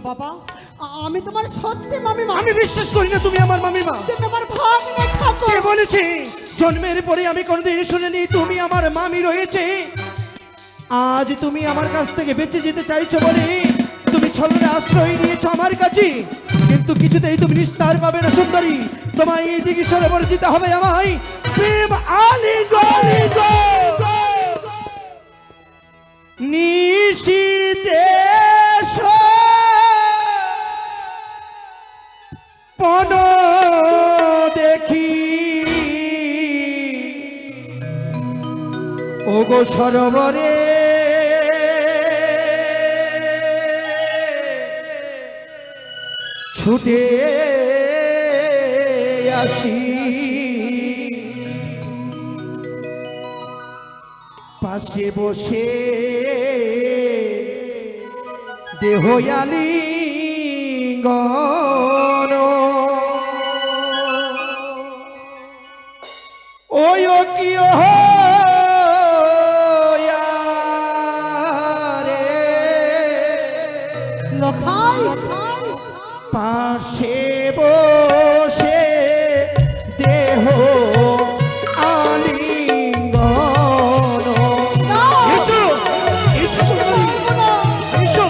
বাবা, আমি তোমার সত্যি মামিমা। আমি বিশ্বাস করি না তুমি আমার মামিমা। তুমি আমার ভাগ্নে ঠাকুর। কে বলেছে? জন্মের পরে আমি কোনোদিন শুনিনি তুমি আমার মামি রয়েছে। আজ তুমি আমার কাছ থেকে বেঁচে যেতে চাইছো বলে তুমি ছলনে আশ্রয় নিয়েছো আমার কাছে, কিন্তু কিছুতেই তুমি নিস্তার পাবে না সুন্দরী। তোমায় এই দিকে সরোবর দিতে হবে আমায় প্রেম আলিঙ্গন। নিশিদেশ পন দেখি ওগো সরোবরে ছুটে আসি, পাশে বসে দেহয়ালিঙ্গন। ওই ও কি রে লখাই পাশে বসে দেহ আলিঙ্গন। এসো এসো সুন্দরী, এসো।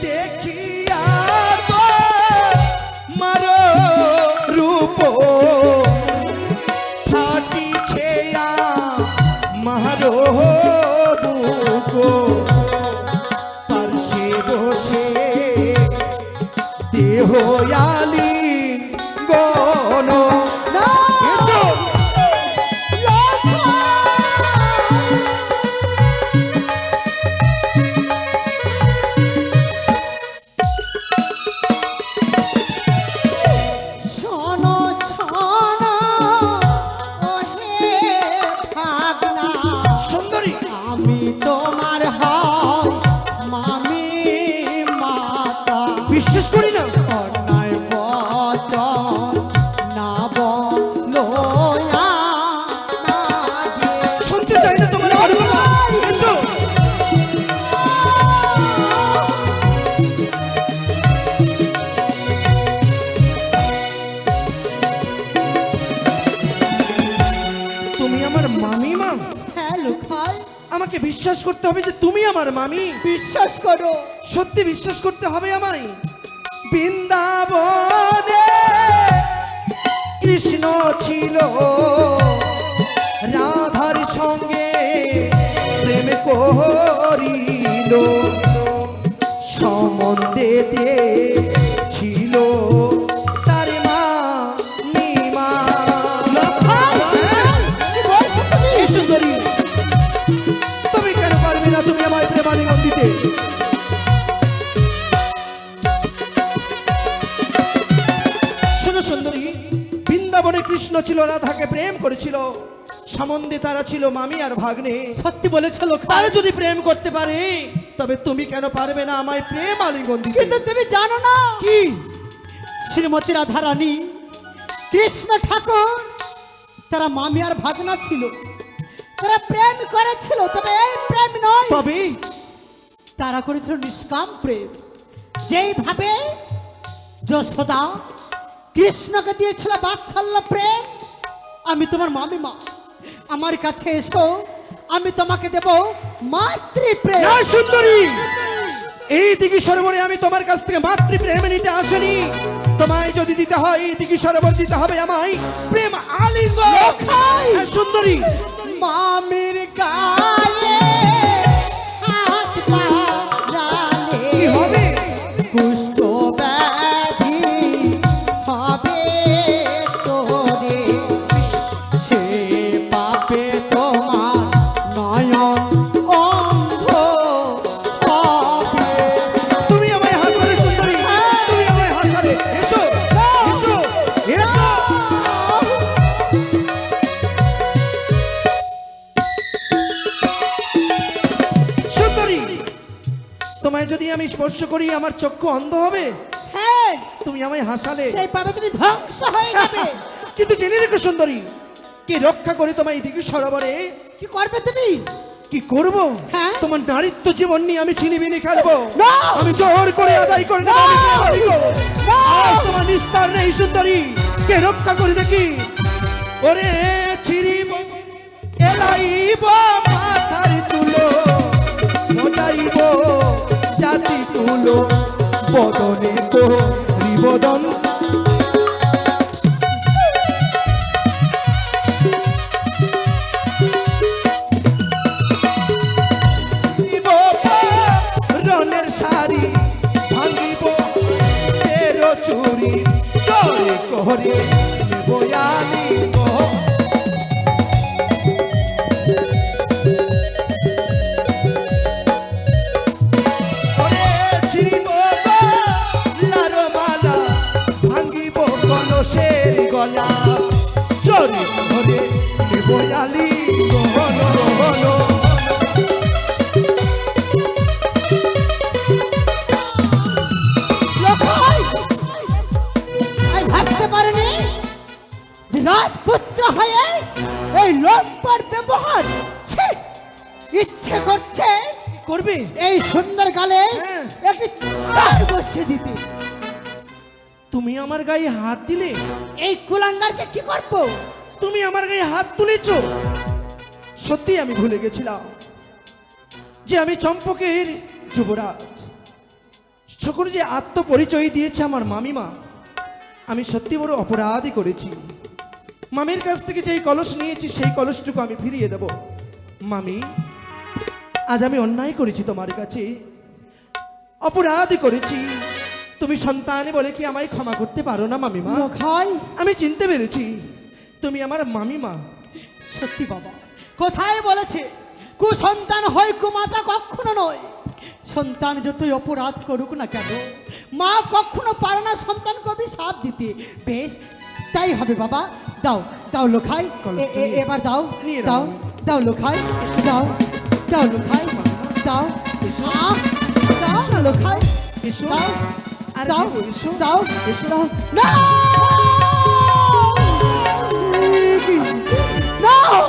দেখিয়া তো মারো রূপ ফাটিছে মারো বুকো, পার্শ্বে বসে দেহ আলিঙ্গন। এসো শোনো শোনো ওহে ভাগনা, সুন্দরী, আমি তোমার হয় মামি মাতা। বিশ্বাস করি না। অন্যায় বচন না বলো আগে। শুনতে চাই না তোমার ভালো কথা। এসো তুমি আমার মামিমা। হ্যাঁ লখাই, আমাকে বিশ্বাস করতে হবে যে তুমি আমার মামি। বিশ্বাস করো। সত্যি বিশ্বাস করতে হবে আমায়। বৃন্দাবনে কৃষ্ণ ছিল রাধার সঙ্গে প্রেম করিল, সম্বন্ধে ছিল তার মা নিমা। এই সুন্দরী, তুমি কেন পারবে না তুমি আমায় প্রেম আলিঙ্গন দিতে? শোনো সুন্দরী, বৃন্দাবনে কৃষ্ণ ছিল রাধাকে প্রেম করেছিল, সম্বন্ধে তারা ছিল মামি আর ভাগ্নে। সত্যি বলেছো লখাই। তারা যদি প্রেম করতে পারে তবে তুমি কেন পারবে না আমায় প্রেম আলিঙ্গন দিতে? কিন্তু তুমি জানো না কি? শ্রীমতী রাধারানী কৃষ্ণ ঠাকুর তারা মামি আর ভাগনা ছিল, তারা প্রেম করেছিল, তবে এই প্রেম নয়, তবে তারা করেছিল নিষ্কাম প্রেম। যেইভাবে যশোদা কৃষ্ণকে দিয়েছিল বাৎসল্য প্রেম, আমি তোমার মামিমা, আমার কাছে এসো, আমি তোমাকে দেব মাতৃ প্রেম। না সুন্দরী, এই দিঘি সরোবরে আমি তোমার কাছ থেকে মাতৃ প্রেম নিতে আসিনি। তোমায় যদি দিতে হয় এই দিঘি সরোবর দিতে হবে আমায় প্রেম আলিঙ্গন। লখাই! হ্যাঁ, সুন্দরী, মামির গায়ে হাত বাড়ালে কি হবে? কুষ্ঠ ব্যাধি হবে তোরে, সে পাপে তোমার নয়ন অন্ধ হবে। তুমি আমায় হাসালে সুন্দরী, তুমি আমায় হাসালে। এসো এসো এসো। সুন্দরী, তোমায় যদি আমি স্পর্শ করি আমার চক্ষু অন্ধ হবে? হ্যাঁ, তুমি আমায় হাসালে, সেই পাপে তুমি ধ্বংস হয়ে যাবে। কিন্তু জেনে রেখো সুন্দরী, কে রক্ষা করে তোমায় এদিকে সরোবরে? কি করবে তুমি? কি করব? হ্যাঁ? তোমার নারীত্ব জীবন নিয়ে আমি ছিনিবিনি খেলবো। না! আমি জোর করে আদায় করে নেব, আমি না! প্রমাণিত। না! আর তোমার নিস্তার নেই সুন্দরী, কে রক্ষা করে দেখি। ওরে ছিড়িব এলাইব মাথার তুলো, মজাইব জাতি তুলো, বদনে করিবদন। রনের শাড়ি ভাঙিব তেরো চুরি, করে করে বয়ালি ভাঙিব কলসের গলা, চরি করে বয়ালি গহন গহন। লোকাই! আমি ভাবতে পারিনি যে রাজপুত্র হয়ে এই লোকবার ব্যবহার। ছি! ইচ্ছে করছে করবে? এই সুন্দর গালে হ্যাঁ। একটি চার বসিয়ে দিতে। তুমি আমার গায়ে হাত দিলে? এই কুলাঙ্গারকে কি করব? তুমি আমার গায়ে হাত তুলেছো? সত্যি আমি ভুলে গেছিলাম যে আমি চম্পকের যুবরাজ। সকল যে আত্মপরিচয় দিয়েছে আমার মামিমা, আমি সত্যি বড় অপরাধই করেছি। মামির কাছ থেকে যেই কলস নিয়েছি সেই কলসটুকু আমি ফিরিয়ে দেব। মামি, আজ আমি অন্যায় করেছি তোমার কাছে, অপরাধই করেছি। তুমি সন্তান বলে কি আমায় ক্ষমা করতে পারো না মামিমা? লোকাই! আমি চিনতে পেরেছি তুমি আমার মামিমা। সত্যি বাবা, কোথায় বলেছে কুসন্তান হয় কুমাতা কখনো নয়। সন্তান যতই অপরাধ করুক না কেন, মা কখনো পারে না সন্তানকে অভিশাপ দিতে। বেশ, তাই হবে বাবা। দাও দাও লোখাই, এবার দাও, নিয়ে দাও নাও। দাও লোখাই, দাও দাও লোখাই, দাও আহ, দাও না লোখাই, এসো। দাও আর দাও দেবো, এসো। দাও এসো। দাও না দাও।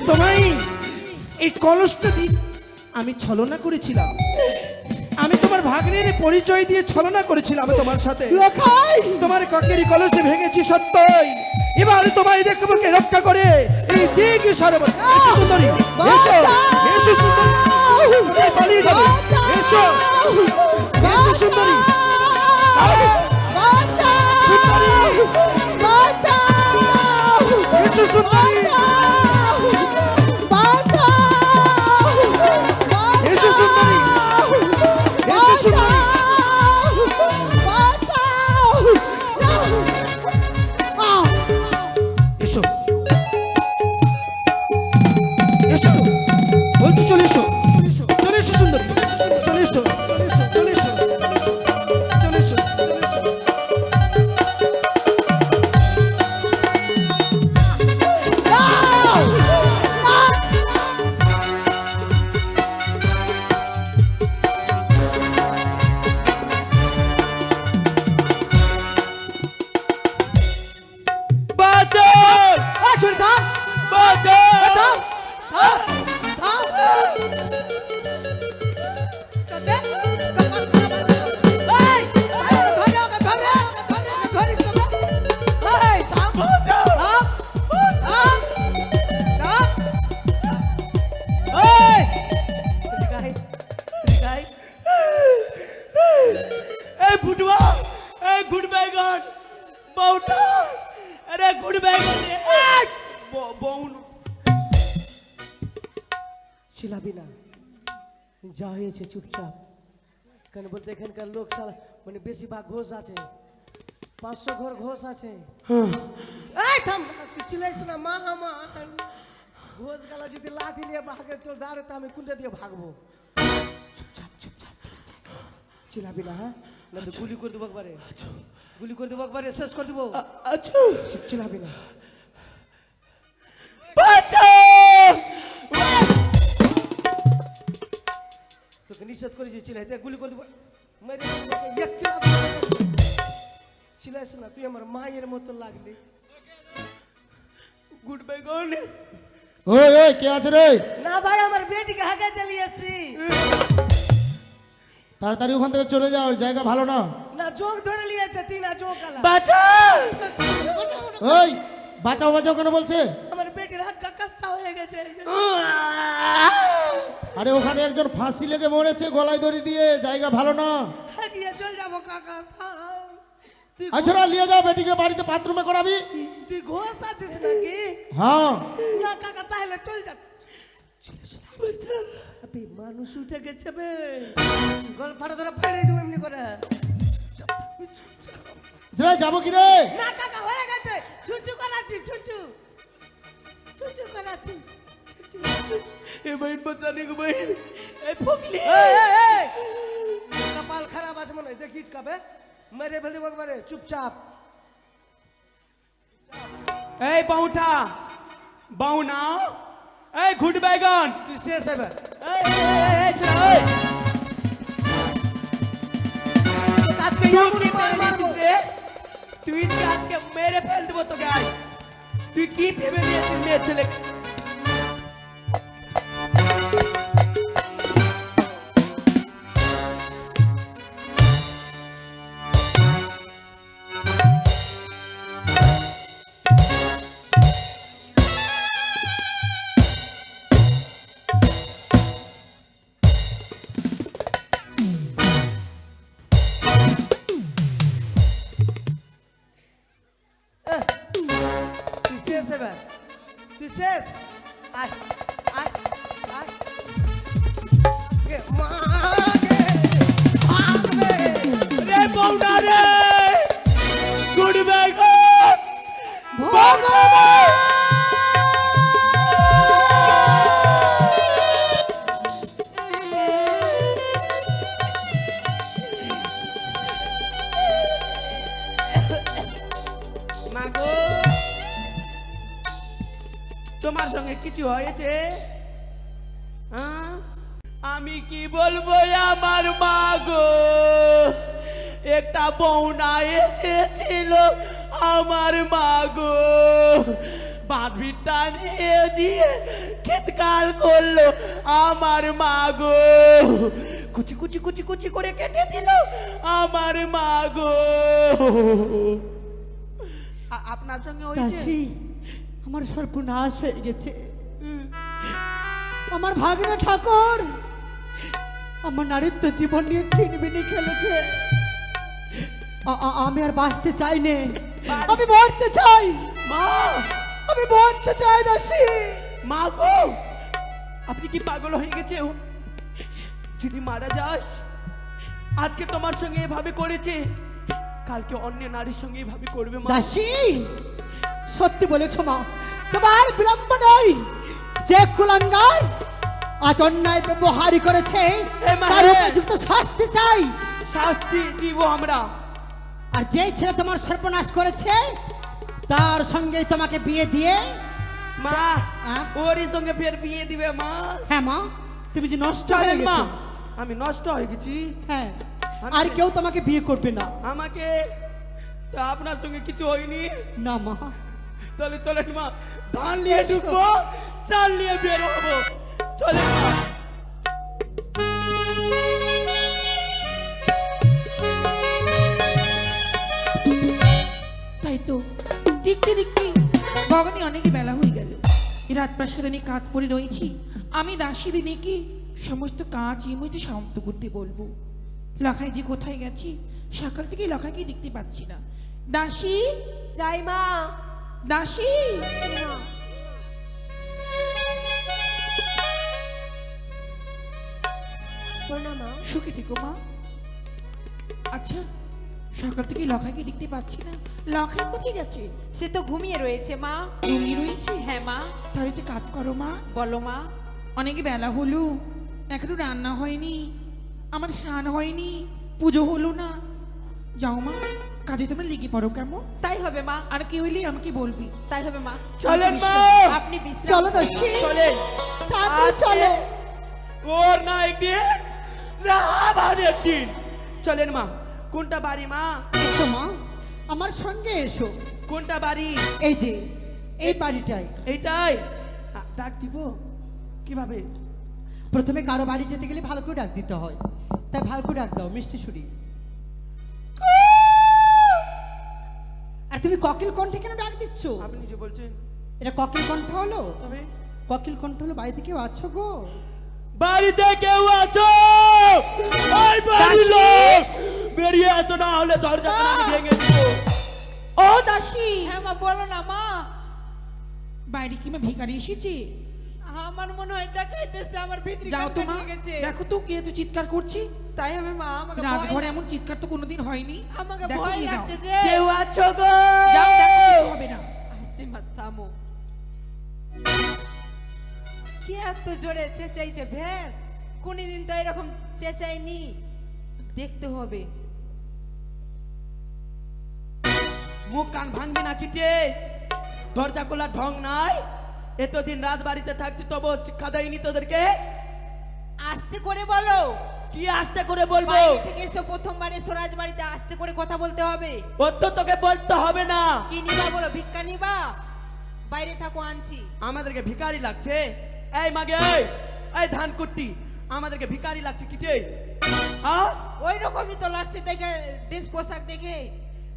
তোমায় এই কলসটা দি আমি ছলনা করেছিলাম। আমি তোমার ভাগ্নের পরিচয় দিয়ে ছলনা করেছিলাম তোমার সাথে। লোখাই! তোমার কাকেরি কলসে ভেঙেছি সত্যই। এবার তোমায় দেখবো কে রক্ষা করে এই দিক সরোবর। এসো সুন্দরী, এসো এসো সুন্দরী, কোথায় পালিয়ে যাবে? এসো এসো সুন্দরী, সুন্দরী, এসো সুন্দরী, এসো সুন্দরী, এসো সুন্দরী। এসো এসো বলছি, চলে এসো, চলে এসো সুন্দরী, চলে এসো, চলে এসো, চলে এসো, চলে এসো। এই ফুটবল, এই গুড বাইগন বউটা, আরে গুড বাইগন বউ চিলাবি না, যা হয়েছে চুপচাপ। কেন বলতে এখানকার লোক সারা মানে বেশিরভাগ ঘোষ আছে, 500 ঘর ঘোষ আছে। এই থাম, তুই চিলাইস না মা মা। ঘোষ গালা যদি লাঠি নিয়ে ভাগে তোর দাঁড়ে তো আমি কুন্ডে দিয়ে ভাগবো। চুপচাপ চুপচাপ, চিলাবি না, হ্যাঁ? না তো গুলি করে দেবো একবারে, গুলি করে দেবো একবারে, শেষ করে দেবো। আচ্ছা চিলাবি না। তোকে নিষেধ করেছি চিলাইতে, গুলি করে দেবো। চিলাইস না, তুই আমার মায়ের মতো লাগলি। গুড বেগন ওই ওই কে আছে রে? না ভাই আমার বেটিকে হাঁকে চালিয়েছি। তাড়াতাড়ি ওখান থেকে চলে যাও, ওর জায়গা ভালো না। না চোখ ধরে নিয়েছে টিনা চোখ আলা। বাঁচা ওই বাঁচাও বাঁচাও কেন বলছে? আমার বেটির হাক্কা কাচ্চা হয়ে গেছে। আরে ওখানে একজন ফাঁসি লেগে মরেছে গলায় দড়ি দিয়ে, জায়গা ভালো না। হ্যাঁ দিয়ে চল যাবো কাকা থাম। তুই আচ্ছা নিয়ে যাও বেটিকে, বাড়িতে বাথরুমে করাবি। তুই ঘোষ আছিস নাকি? হ্যাঁ না কাকা তাহলে চল যা। আবে মানুষ উঠে গেছে বে, গল ফাটা ধরে ফেলে দিবো এমনি করে। রে যাবো কি রে? না কাকা হয়ে গেছে, ছুচু করাচ্ছি ছুচু ছুচু করাচ্ছি। এ বাইন বাঁচানি গো বাইন এই ফকলি এই এই এই কপাল খারাপ আছে মনে হয়, দেখি কাবে মেরে ফেলে দেবো একবারে চুপচাপ। এই বাউটা বাউনা এই গুড বেগন তুই শেষ এবার। এই চল এই আজকে তুই কি মারবো রে? তুই কি আজকে মেরে ফেল দেবো তোকে আজ। তুই কি ভেবে নিয়েছিস মেয়ে ছেলে? তুই শেষ এবার, তুই শেষ। আয় আয় আয় গে মা গে ভাগবে। রে বাউনা রে গুড বেগন ভগবান মাগো তোমার সঙ্গে কিছু হয়েছে? হ্যাঁ? আমি কি বলবো আমার মাগো, একটা বউনা এসেছিল আমার মাগো, বাঁধবিটা নিয়ে দিয়ে খেতকাল করলো আমার মাগো, কুচি কুচি কুচি কুচি করে কেটে দিল আমার মাগো। আপনার সঙ্গে হয়েছে? দাসী, আমার সর্বনাশ হয়ে গেছে। আমার ভাগ্নে ঠাকুর আমার নারীত্ব জীবন নিয়ে ছিনবিনি খেলেছে। আমি আর বাঁচতে চাই নে, আমি মরতে চাই, মা আমি মরতে চাই দাসী। মা গো আপনি কি পাগল হয়ে গেছে? যদি মারা যাস, আজকে তোমার সঙ্গে এভাবে করেছে, কালকে অন্য নারীর সঙ্গে এভাবে করবে মা। দাসী সত্যি বলেছো মা, তোমার বিলম্ব নয়। যে কুলাঙ্গার আজ অন্যায় ব্যবহারই করেছে এ মা, তার হে। উপযুক্ত শাস্তি চাই। শাস্তি দিব আমরা। আর যে ছেলে তোমার সর্বনাশ করেছে তার সঙ্গে তোমাকে বিয়ে দিয়ে, মা আ? ওরই সঙ্গে ফের বিয়ে দিবে মা। হ্যাঁ মা, তুমি যে নষ্ট হয়ে চলেন মা, গেছো। আমি নষ্ট হয়ে গেছি। হ্যাঁ, আমি- আর কেউ তোমাকে বিয়ে করবে না। আমাকে তো আপনার সঙ্গে কিছু হয়নি, না মা, তাহলে চলেন মা, ধান নিয়ে ঢুকবো, চাল নিয়ে বের হবো। চলেন মা। তাই তো দেখতে দেখতে গগনে অনেক বেলা হয়ে গেল। এই রাজপ্রাসাদে নিয়ে কাজ পড়ে রয়েছি। আমি দাসী দিনে কি সমস্ত কাজ এই মুহূর্তে সমাপ্ত করতে বলবো। লখাই যে কোথায় গেছি, সকাল থেকে লখাইকে দেখতে পাচ্ছি না। দাসী যাই মা। দাসী প্রণাম মা। সুখী থেকো মা। আচ্ছা, সকাল থেকে লখাইকে দেখতে পাচ্ছি না, লখাই কোথায় গেছে? সে তো ঘুমিয়ে রয়েছে মা। ঘুমিয়ে রয়েছে? হ্যাঁ মা। তাহলে তো কাজ করো মা। বলো মা। অনেক বেলা হলো, এখনো রান্না হয়নি, আমার স্নান হয়নি, পুজো হলো না। যাও মা, কাজে তোমরা লেগে পড়ো কেমন? তাই হবে মা, আর কি হইলে আমাকে বলবি। তাই হবে মা। চলেন মা। আপনি বিশ্রাম চলো করুন। দাসী, চলেন। তাড়াতাড়ি চলো। ওর না একদিন না আবার একদিন। চলেন মা। কোনটা বাড়ি মা? এসো মা, আমার সঙ্গে এসো। কোনটা বাড়ি? এই যে এই বাড়িটাই। এইটাই ডাক দিব কিভাবে? প্রথমে কারো বাড়ি যেতে গেলে ভালো করে ডাক দিতে হয়, তাই ভালো করে ডাক দাও মিষ্টি সুরি। আর তুমি কোকিল কণ্ঠে কেন ডাক দিচ্ছ? আপনি যে বলছেন এটা কোকিল কণ্ঠ হলো? তবে কোকিল কণ্ঠ হলো বাড়িতে কেউ আছো গো? বাড়িতে কেউ আছো? ওই বাড়ির লোক বেরিয়ে আসো, না হলে দরজা ভেঙে দিব। ও দাসী, হ্যাঁ মা, বলো না মা। বাইরে কি মা ভিখারি এসেছে? আমার মনে হয় ডাকাইতেছে, আমার ভিতরে যাও তো মা, গেছে। দেখো তো কে তো চিৎকার করছে। তাই হবে মা, আমাকে রাজঘরে এমন চিৎকার তো কোনোদিন হয়নি। আমাকে দেখো ভয় গিয়ে যাও। লাগছে যে। কেউ আছো গো? যাও, দেখো কিছু হবে না। আসি মা, থামো। কি এত জোরে চেঁচাইছে ভেড়? কোনদিন তো এরকম চেঁচাইনি, দেখতে হবে। মুখ কান ভাঙবি না কিটে? দরজা খোলা ঢং নাই? এতদিন রাজবাড়িতে থাকতি তবু শিক্ষা দেয়নি তোদেরকে? আস্তে করে বলো। কি আস্তে করে বলবো? বাইরে থেকে এসো, প্রথমবার এসো রাজবাড়িতে, আস্তে করে কথা বলতে হবে। ও তো তোকে বলতে হবে না। কি নিবা বলো? ভিক্ষা নিবা? বাইরে থাকো, আনছি। আমাদেরকে ভিখারি লাগছে? এই মাগে, এই ধান কুট্টি, আমাদেরকে ভিখারি লাগছে কিটে? হ্যাঁ, ওই রকমই তো লাগছে দেখে, ড্রেস পোশাক দেখে।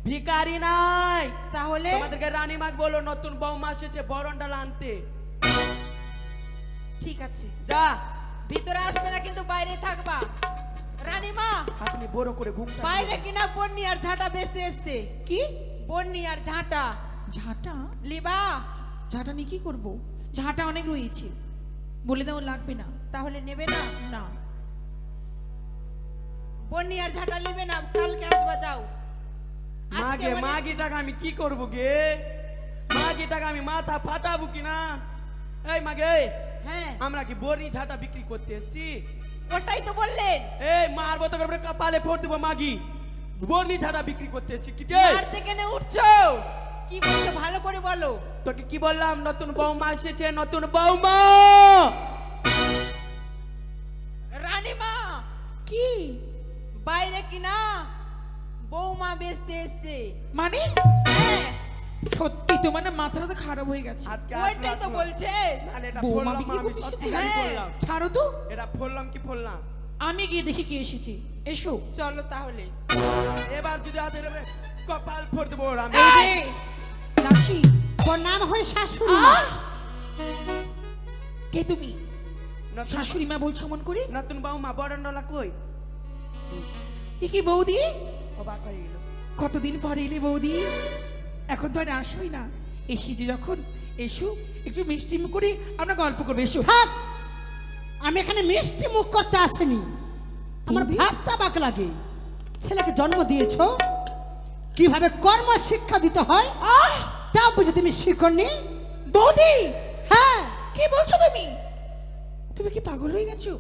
ভিখারি নাই। তাহলে তোমাদেরকে রানীমাগ বলো নতুন বৌমা এসেছে বরণডাল আনতে। ঠিক আছে, যা। ভিতরে আসবে না কিন্তু বাইরে থাকবা। রানীমা, আপনি বড় করে ঘুমটা বাইরে কিনা বন্নি আর ঝাঁটা বেচতে এসছে। কি বন্নি আর ঝাঁটা ঝাঁটা? লিবা? ঝাঁটা নিয়ে কি করবো? ঝাঁটা অনেক রয়েছে, বলে দাও লাগবে না। তাহলে নেবে না? না, বন্নি আর ঝাঁটা নেবে না, কালকে আসবা। যাও। আজকে মাগে, মানে- মাগি টাকা আমি কি করবো গে? মাগি টাকা আমি মাথা ফাটাবো কিনা? এই মাগে, হ্যাঁ, আমরা কি বড়ি ঝাঁটা বিক্রি করতে এসছি? ওটাই তো বললেন। এই মারবো তো করে কপালে ফোড় দেবো। মাগি বড়ি ঝাঁটা বিক্রি করতে এসছি কিটে? মারতে কেন উঠছো? কি বলছো ভালো করে বলো। তোকে কি বললাম? নতুন বৌমা এসেছে, নতুন বৌমা। রানীমা, কি বাইরে কিনা বৌমা বেচতে এসছে। মানে? হ্যাঁ, সত্যি তো মানে মাথাটা তো খারাপ হয়ে গেছে। আজকে ওইটাই তো বলছে। তাহলে এটা বৌমা ফোড়লাম, বিক্রি আমি করতে সত্যি এসেছে? গালি হ্যাঁ। করলাম। ছাড়ো তো, এটা ফোড়লাম কি ফোড়লাম? আমি গিয়ে দেখি কে এসেছে। এসো। চলো তাহলে। এবার যদি আদের কপাল ফোড় দেবো আমি। এই রে, দাসী, প্রণাম হয় শাশুড়ি। কে তুমি? নতুন- শাশুড়ি মা বলছো মন করে? নতুন বৌমা বরণডালা কই? এ কি বৌদি? অবাক হয়ে গেল। কতদিন পরে এলে বৌদি, এখন তো আর আসোই না। এসেছি যখন এসো, একটু মিষ্টি মুখ করে আমরা গল্প করবো। এসো। থাক, আমি এখানে মিষ্টি মুখ করতে আসিনি। আমার বৌদি? ভাবতে অবাক লাগে, ছেলেকে জন্ম দিয়েছো, কিভাবে কর্ম শিক্ষা দিতে হয় তা বুঝে তুমি শিখনি। বৌদি, হ্যাঁ কি বলছো তুমি? তুমি কি পাগল হয়ে গেছো?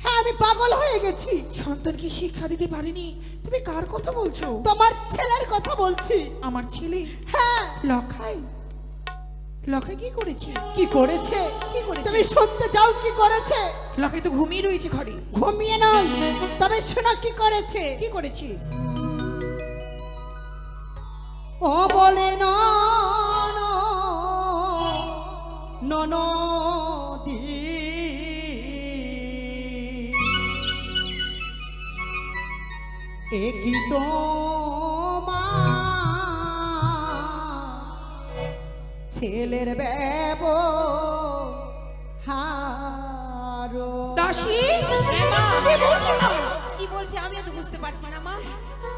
হ্যাঁ, আমি পাগল হয়ে গেছি। সন্তানকে শিক্ষা দিতে পারিনি, তুমি কার কথা বলছো? তোমার ছেলের কথা বলছি। আমার ছেলে হ্যাঁ, লখাই? লখাই কি করেছে? কি করেছে? কি করেছে? তুমি শুনতে চাও কি করেছে? লখাই তো ঘুমিয়ে রয়েছে ঘরে। ঘুমিয়ে নাও, তবে শোনো কি করেছে। কি করেছে? ও বলে ননদি, একই তো ছেলের ব্যবহার। দাসী, মা, কি বলছো না? কি বলছে আমিও তো বুঝতে পারছি না মা।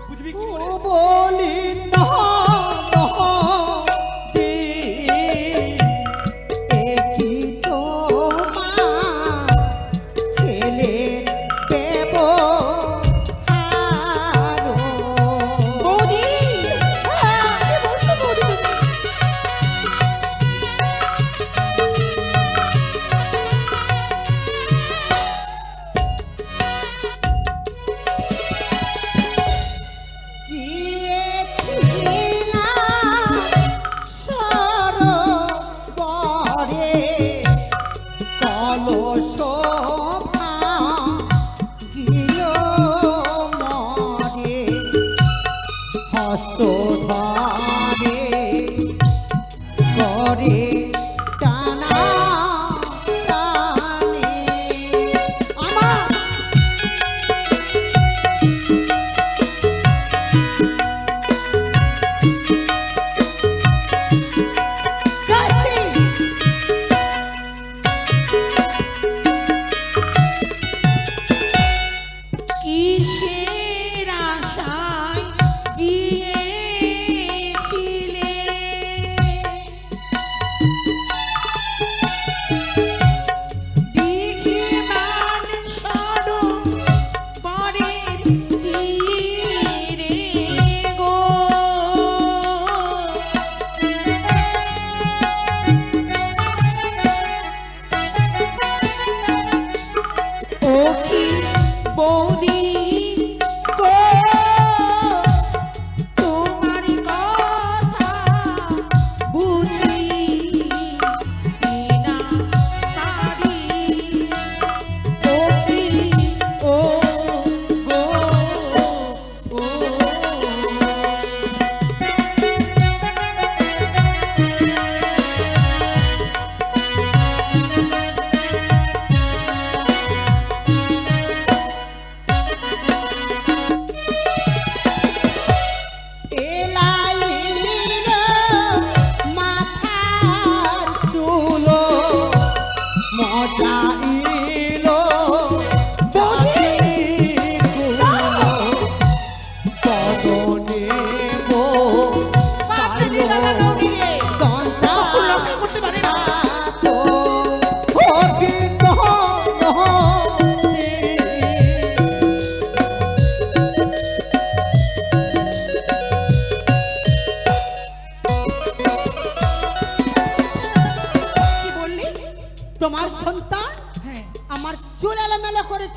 বুঝবি কি ও করে? বলি ননদি, একই তো ছেলের ব্যবহার। বৌদি, কি বলছো বৌদি তুমি? গিয়েছিলাম সরোবরে, কলস ভাঙিল মরে, হস্ত ধরে করে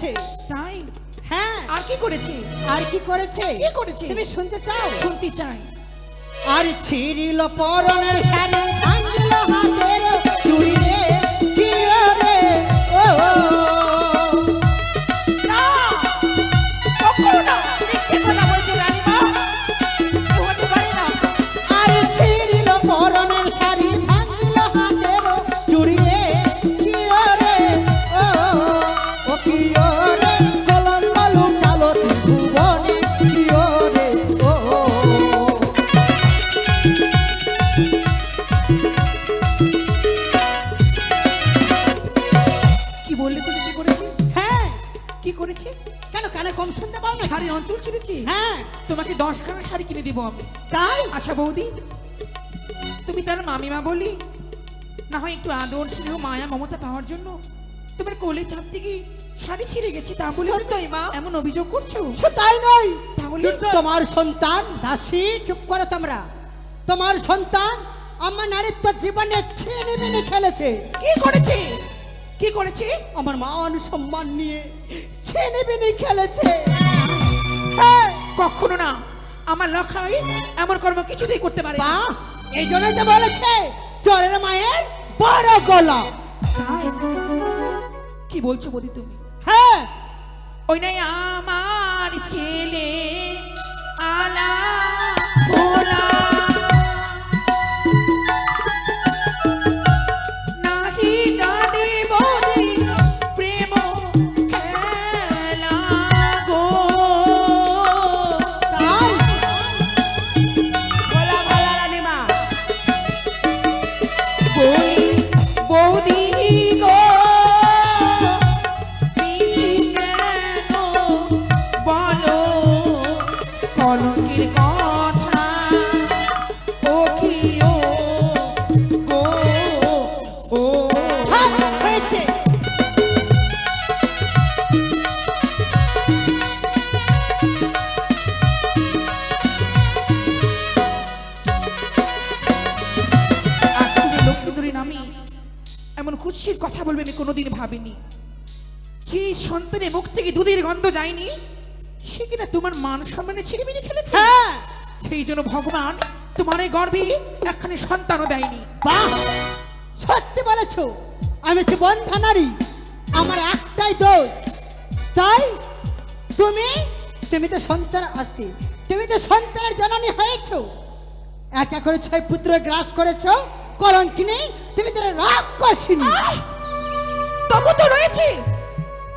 করেছে। তাই হ্যাঁ, আর কি করেছে? আর কি করেছে? কি করেছে? তুমি শুনতে চাও? শুনতে চাই। আর ছিড়িল পরনের শাড়ি, ভাঙিল হাতের চুড়ি রে, কি রে ও না, কখনো না। মিথ্যে কথা বলছো রানীমা, এ হতে পারে না। আর ছিড়িল পরনের শাড়ি, ভাঙিল হাতের চুড়ি রে, কি রে ও কি রে, কলঙ্ক লুকালো ত্রিভুবনে, কি রে ও কি বললে তুমি? কি করেছে? হ্যাঁ, কি করেছে? কেন কানে কম শুনতে পাও না? শাড়ি অন্তর ছিঁড়েছি? হ্যাঁ, তোমাকে 10 খানা শাড়ি কিনে দিব আমি। তাই আচ্ছা বৌদি, তুমি তার মামিমা বলি না হয় একটু আদর স্নেহ মায়া মমতা পাওয়ার জন্য তোমার কোলে চাপতে গিয়ে শাড়ি ছিঁড়ে গেছি, তা বলে সত্যই মা। এমন অভিযোগ করছো? সে তাই নয়। তাহলে? তোমার সন্তান দাসী, চুপ করো তোমরা। তোমার সন্তান আমার নারীত্ব জীবনে ছিনিমিনি খেলেছে। কি করেছে? কি করেছে? আমার মান সম্মান নিয়ে ছিনিমিনি খেলেছে। হ্যাঁ, কখনো না। আমার লখাই এমন কর্ম কিছুতেই করতে পারে না। বা এই জন্যই তো বলেছে চরের মায়ের বড় গলা। তাই? কি বলছো বৌদি তুমি? হ্যাঁ, ওই নাই আমার ছেলে আলা ভোলা, নাহি জানে বৌদি প্রেম খেলা গো। তাই বলা বলা রানীমা। বলি বৌদি গো, পিছি কেন বলো কলঙ্কের কথা, ও কি ও গো ও। হ্যাঁ, হয়েছে। আজ তুমি লক্ষ্মীধরী নামে এমন কুৎসিত কথা বলবে আমি কোনোদিন ভাবিনি। যে সন্তানের মুখ থেকে দুধের গন্ধ যায়নি সে কিনা তোমার মান সম্মানে ছিনিমিনি খেলেছে। হ্যাঁ, সেই জন্য ভগবান তোমার এই গর্ভে একখানি সন্তানও দেয়নি। বাহ, সত্যি বলেছো। আমি হচ্ছে বন্ধা নারী, আমার একটাই দোষ। তাই তুমি তুমি তো সন্তান আসতে, তুমি তো সন্তানের জননী হয়েছো। একা করে 6 পুত্র গ্রাস করেছো, কলঙ্কিনী। তুমি তো রাক্ষসিনী। তবু তো রয়েছে,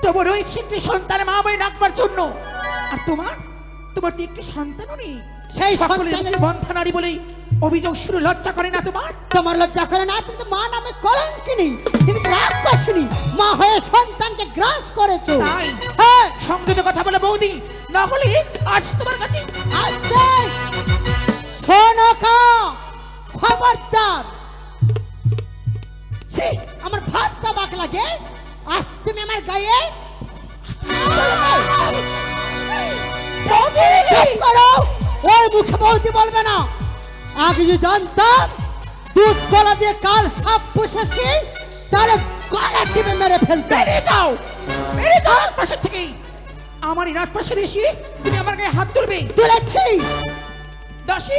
তবু রয়েছে একটি সন্তান মা বলে ডাকবার জন্য। আর তোমার তোমার তো একটি সন্তানও নেই। সেই সকলের সন্তানের- মুখে বন্ধা নারী বলেই অভিযোগ শুরু। লজ্জা করে না তোমার? তোমার লজ্জা করে না? তুমি তো মা নামে কলঙ্কিনী, তুমি তো রাক্ষসিনী। মা হয়ে সন্তানকে গ্রাস করেছো। তাই? হ্যাঁ, সংযত কথা বলে বৌদি, না হলে আজ তোমার কাছে আস্তে শোনো কা, খবরদার। ছি, আমার ভাতটা বাক লাগে। আজ তুমি আমার গায়ে চুপ করো। ওই মুখে বলতে বলবে না। আগে যদি জানতাম দুধ গলা দিয়ে কাল সাপ পুষেছি, তাহলে গলা টিপে মেরে ফেলতে। বেরিয়ে যাও, বেরিয়ে যাও রাজপ্রাসাদ থেকে। আমার এই রাজপ্রাসাদে এসে তুমি আমার গায়ে হাত তুলবে? তুলেছি। দাসী,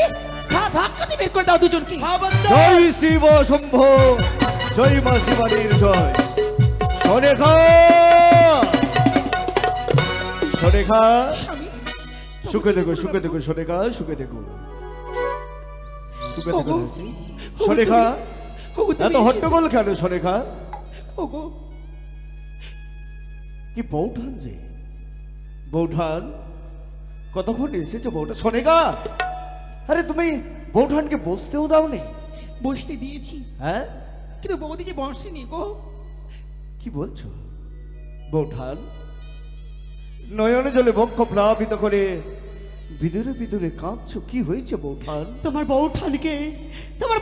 ধাক্কা দিয়ে বের করে দাও দুজনকে। জয় শিব শম্ভ, জয় মা শিবানীর জয়। সরেখা, সরেখা, স্বামী, সুখে দেখো, সুখে দেখো, সরেখা, সুখে দেখো, সুখে দেখো। ওগো, দাসী। সরেখা, ওগো, তুমি এত হট্টগোল কেন সরেখা? ওগো, কি বৌঠান যে, বৌঠান কতক্ষণ এসেছো বৌঠান? সরেখা, আরে তুমি বৌঠানকে বসতেও দাওনি? বসতে দিয়েছি, হ্যাঁ, কিন্তু বৌদি যে বসেনি গো। কি বলছো বৌঠান? নয়নে জলে বক্ষ প্লাবিত করে বিদুরে বিদুরে কাঁদছো, কি হয়েছে বৌঠান? তোমার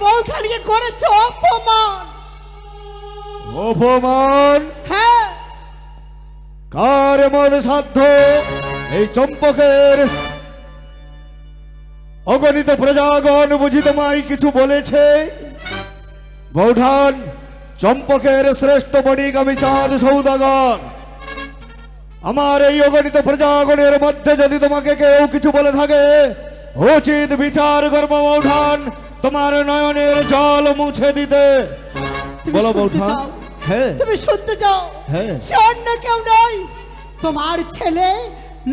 বউঠানকে করেছো অপমান। অপমান? হ্যাঁ, কার এমন সাধ্য এই চম্পকের অগণিত প্রজাগণ বুঝি তোমায় কিছু বলেছে? বৌঠান, চম্পকের শ্রেষ্ঠ বণিক আমি চাঁদ সৌদাগর, আমার এই অগণিত প্রজাগণের মধ্যে যদি তোমাকে কেউ কিছু বলে থাকে, উচিত বিচার করবো বৌঠান, তোমার নয়নের জল মুছে দিতে। তুমি বলো শুনতে বৌঠান। চাও? হ্যাঁ তুমি শুনতে চাও? হ্যাঁ। সে অন্য কেউ নয়, তোমার ছেলে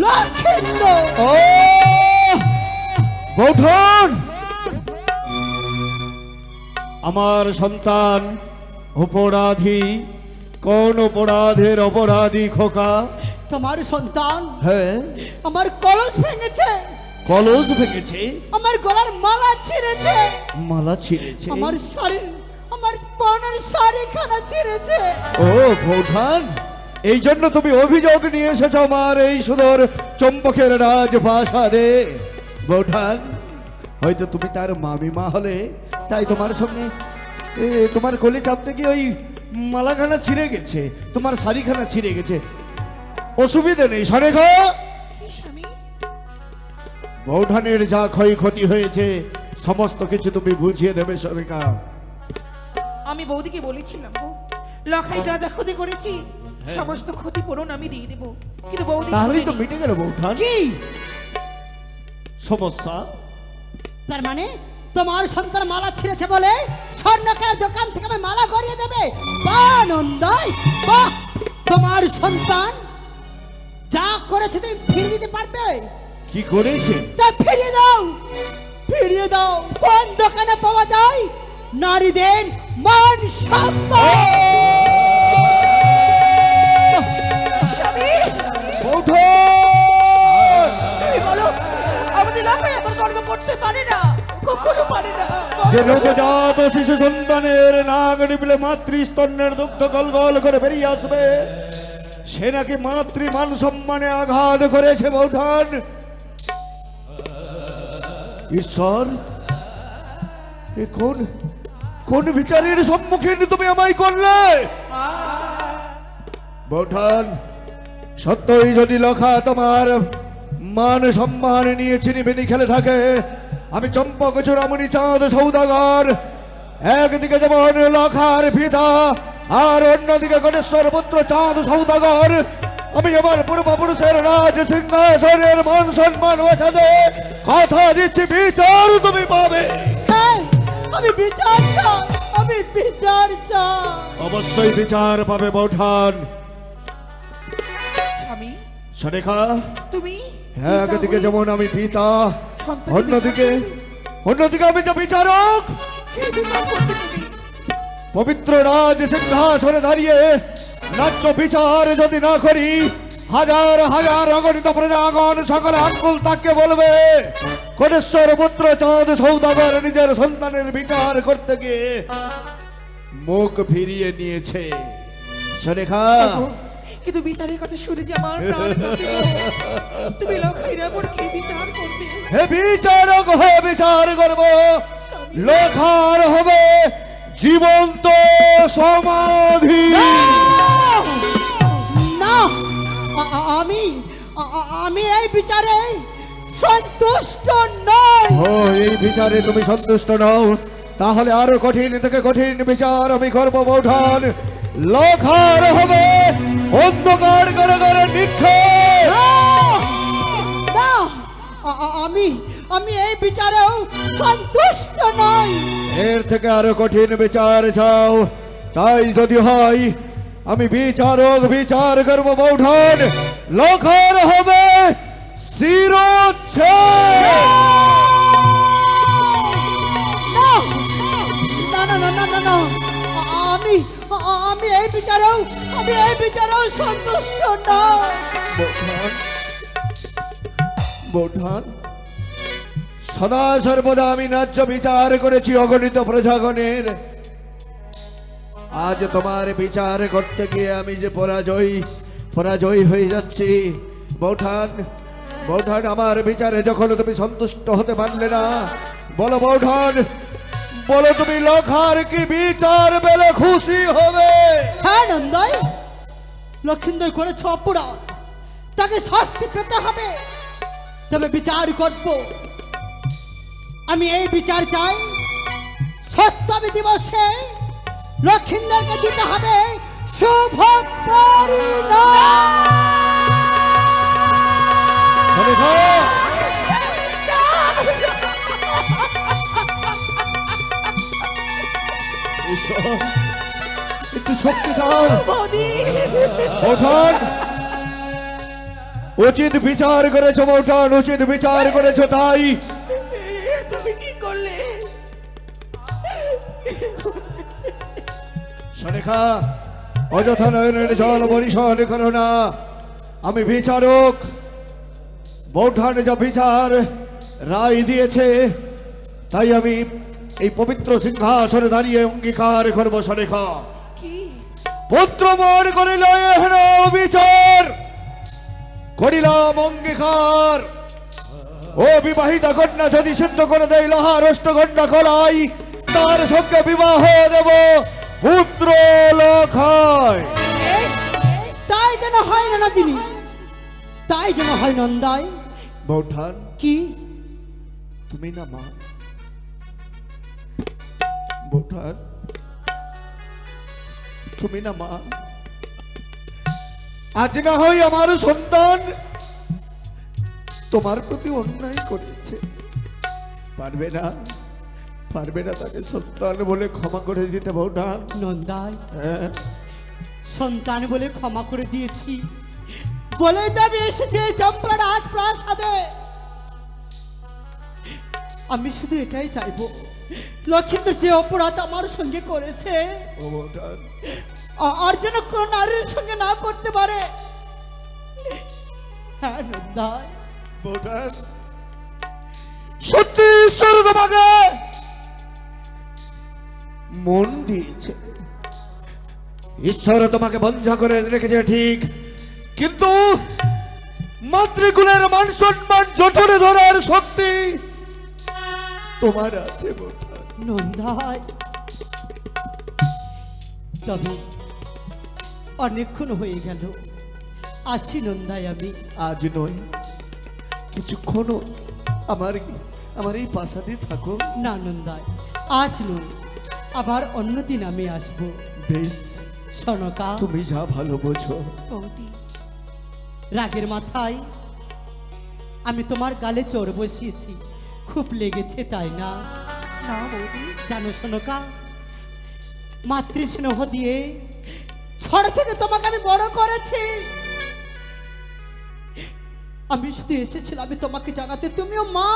লক্ষেন্দ্র। ও বৌঠান, আমার সন্তান অপরাধী। কোন অপরাধের অপরাধী খোকা? তোমার সন্তান হ্যাঁ, আমার কলস ভেঙেছে, কলস ভেঙেছে, আমার গলার মালা ছিঁড়েছে, মালা ছিঁড়েছে। আমার শাড়ির, আমার পরনের শাড়িখানা ছিঁড়েছে। ও বৌঠান, এই জন্য তুমি অভিযোগ নিয়ে এসেছো আমার এই সুন্দর চম্পকের রাজপ্রাসাদে। বৌঠান, হয়তো তুমি তার মামিমা হলে, তাই তোমার সঙ্গে তোমার কোলে চাপতে গিয়ে ওই মালাখানা ছিঁড়ে গেছে, তোমার শাড়িখানা ছিঁড়ে গেছে। অসুবিধা নেই সরেখা। কি স্বামী? বৌঠানের যা ক্ষয়ক্ষতি হয়েছে সমস্ত কিছু তুমি বুঝিয়ে দেবে সরেখা। আমি বৌদিকে বলেছিলাম গো, লখাই যা যা ক্ষতি করেছি সমস্ত ক্ষতিপূরণ আমি দিয়ে দেবো, কিন্তু বৌদি তাহলেই তো শোনেনি। মিটে গেল বৌঠান কি সমস্যা। তার মানে তোমার সন্তান মালা ছিঁড়েছে বলে স্বর্ণকার দোকান থেকে আমি মালা গড়িয়ে দেবে? বাহ নন্দাই, বাহ! তোমার সন্তান যা করেছে তুমি ফিরিয়ে দিতে পারবে? কি করেছে? তা ফিরিয়ে দাও, ফিরিয়ে দাও। কোন দোকানে পাওয়া যায় নারীদের মান সম্মান? বৌঠান! তুমি বলো, আমাদের লখাই আমার কর্ম করতে পারে না, কখনো পারে না। যে নবজাত শিশু সন্তানের নাক টিপলে মাতৃস্তন্যের দুগ্ধ গল গল করে বেরিয়ে আসবে, সে নাকি মাতৃ মান সম্মানে আঘাত করেছে বৌঠান। ঈশ্বর, এ কোন কোন বিচারের সম্মুখীন তুমি আমায় করলে? বৌঠান, সত্যই যদি লখা তোমার মান সম্মান নিয়ে চিনিবিনি খেলে থাকে, আমি চম্পক চূড়ামণি চাঁদ সৌদাগর, একদিকে যেমন লখার পিতা আর অন্যদিকে গণেশ্বর পুত্র চাঁদ সৌদাগর, আমি আমার পূর্বপুরুষের রাজ সিংহাসনের মান সম্মান বাঁচাতে কথা দিচ্ছি, বিচার তুমি পাবে। হ্যাঁ, আমি বিচার চাই, আমি বিচার চাই। অবশ্যই বিচার পাবে বৌঠান। স্বামী, সরেখা, তুমি একদিকে যেমন আমি পিতা, সন্তানের অন্যদিকে বিচার অন্যদিকে আমি যে বিচারক। সেই বিচার করতে তুমি পবিত্র রাজ সিংহাসনে দাঁড়িয়ে ন্যায্য বিচার যদি না করি, হাজার হাজার অগণিত প্রজাগণ সকলে আঙ্গুল তাকে বলবে কোটেশ্বর পুত্র চাঁদ সৌদাগর নিজের সন্তানের বিচার করতে গিয়ে মুখ ফিরিয়ে নিয়েছে। সরেখা, কিন্তু বিচারের কথা শুনে যে আমার প্রাণ কাঁপে গো। তুমি লখাইয়ের উপর কি বিচার করবে? হে বিচারক হয়ে বিচার করব, লেখার হবে জীবন্ত সমাধি। না, আমি আমি এই বিচারে সন্তুষ্ট নই। ও, এই বিচারে তুমি সন্তুষ্ট নও? তাহলে আরো কঠিন থেকে কঠিন বিচার আমি করবো বৌঠান। লখার হবে অন্ধকার কারাগারে নিক্ষেপ। না, আমি আমি এই বিচারেও সন্তুষ্ট নই। এর থেকে আরো কঠিন বিচার চাও? তাই যদি হয় আমি বিচারক বিচার করব বৌঠান। লখার হবে শিরোচ্ছেদ। না না না না না না, আমি আমি এই বিচারেও সন্তুষ্ট নই। বৌঠান, সদা সর্বদা আমি ন্যায্য বিচার করেছি অগণিত প্রজাগণের। আজ তোমার বিচার করতে গিয়ে আমি যে পরাজয় হয়ে যাচ্ছি। বৌঠান, বৌঠান, আমার বিচারে যখন তুমি সন্তুষ্ট হতে পারলে না, বলো বৌঠান, বলো তুমি লখার কি বিচার পেলে খুশি হবে? হ্যাঁ নন্দাই, লক্ষিন্দর করেছে অপরাধ, তাকে শাস্তি পেতে হবে। তবে বিচার করব, আমি এই বিচার চাই, সপ্তমী দিবসে লক্ষিন্দরকে দিতে হবে শুভ পরিণাম। সরেখা ঈশ্বর, একটু শক্তি দাও। বৌঠান, উচিত বিচার করেছো বৌঠান, উচিত বিচার করেছো। তাই তুমি কি করলে? সরেখা, অযথা নয়নের জল বরিশন করো না। আমি বিচারক, বৌঠান যা বিচার রায় দিয়েছে, তাই আমি এই পবিত্র সিংহাসনে দাঁড়িয়ে অঙ্গীকার করবো। সরেখা, পুত্র মন করিল এহেন বিচার, করিলাম অঙ্গীকার। ও বিবাহিতা কন্যা যদি সিদ্ধ করে দেয় লোহার অষ্টঘণ্টা কলাই, তার সঙ্গে বিবাহ দেব পুত্র লক্ষায়। তাই যেন হয় না দিনী, তাই যেন হয় নন্দাই। বৌঠান, কি তুমি না মা? বৌঠান, তুমি না মা? আজ না হয় আমার সন্তান তোমার প্রতি অন্যায় করেছে, পারবে না, পারবে না তাকে সন্তান বলে ক্ষমা করে দিতে? বৌঠান, নন্দাই, হ্যাঁ, সন্তান বলে ক্ষমা করে দিয়েছি বলে যাবে এসেছে চম্পা রাজপ্রাসাদে। আমি শুধু এটাই চাইবো, লক্ষিন্দর যে অপরাধ আমার সঙ্গে করেছে ও বৌঠান, আর যেন কোন নারীর সঙ্গে না করতে পারে। হ্যাঁ নন্দাই, বৌঠান, সত্যি ঈশ্বর তোমাকে মন দিয়েছে, ঈশ্বর তোমাকে বঞ্চা করে রেখেছে ঠিক, কিন্তু মাতৃকুলের মান সম্মান জঠরে ধরার শক্তি তোমার আছে বৌঠান। নন্দাই, তবে অনেকক্ষণ হয়ে গেল, আসি নন্দাই। আমি আজ নয়, কিছুক্ষণ আমার আমার এই পাশাতে থাকো। না নন্দাই, আজ নয়, আবার অন্যদিন আমি আসবো। বেশ, সনকা, তুমি যা ভালো বোঝো। বৌদি, রাগের মাথায় আমি তোমার গালে চোর বসিয়েছি, খুব লেগেছে তাই না? না বৌদি, জানো সনকা, মাতৃস্নেহ দিয়ে ছোট থেকে তোমাকে আমি বড় করেছি। আমি শুধু এসেছিলাম আমি তোমাকে জানাতে, তুমিও মা,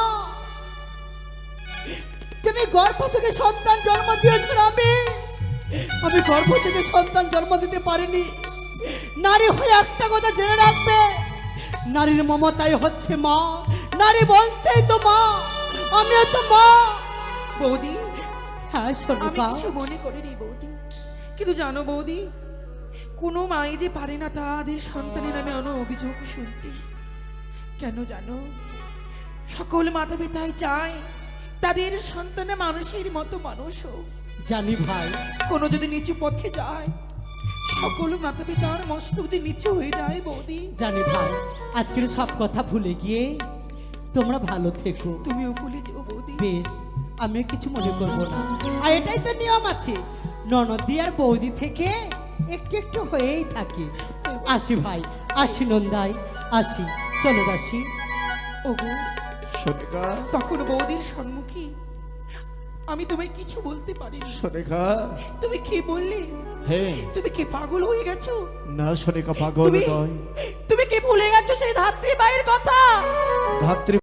তুমি গর্ভ থেকে সন্তান জন্ম দিয়েছো। আমি গর্ভ থেকে সন্তান জন্ম দিতে পারিনি। নারী হয়ে একটা কথা জেনে রাখবে, নারীর মমতাই হচ্ছে মা, নারী বলতেই তো মা, আমিও তো মা। বৌদি, হ্যাঁ আমি সনকা, কিছু মনে করিনি বৌদি, কিন্তু জানো বৌদি, কোনো মাই যে পারে না তাদের সন্তানের নামে অভিযোগ শুনতে। কেন জানো? সকল মাতা পিতাই চায় তাদের সন্তানে মানুষের মতো মানুষ হোক। জানি ভাই, কোনো যদি নিচু পথে যায়, সকল মাতা পিতার মস্তক যে নিচু হয়ে যায় বৌদি। জানি ভাই, আজকের সব কথা ভুলে গিয়ে তোমরা ভালো থেকো। তুমিও ভুলে যেও বৌদি। বেশ, আমি কিছু মনে করবো না। আর এটাই তো নিয়ম আছে, ননদি আর বৌদি থেকে একটু একটু হয়েই থাকে। আসি ভাই, আসি নন্দাই, আসি, চলো দাসি। ওগো, সরেখা, তখন বৌদির সম্মুখে আমি তোমায় কিছু বলতে পারিনি। সরেখা, তুমি কি বললে? হ্যাঁ, তুমি কি পাগল হয়ে গেছো? না সরেখা, পাগল তুমি নয়। তুমি কি ভুলে গেছো সেই ধাত্রী মায়ের কথা? ধাত্রী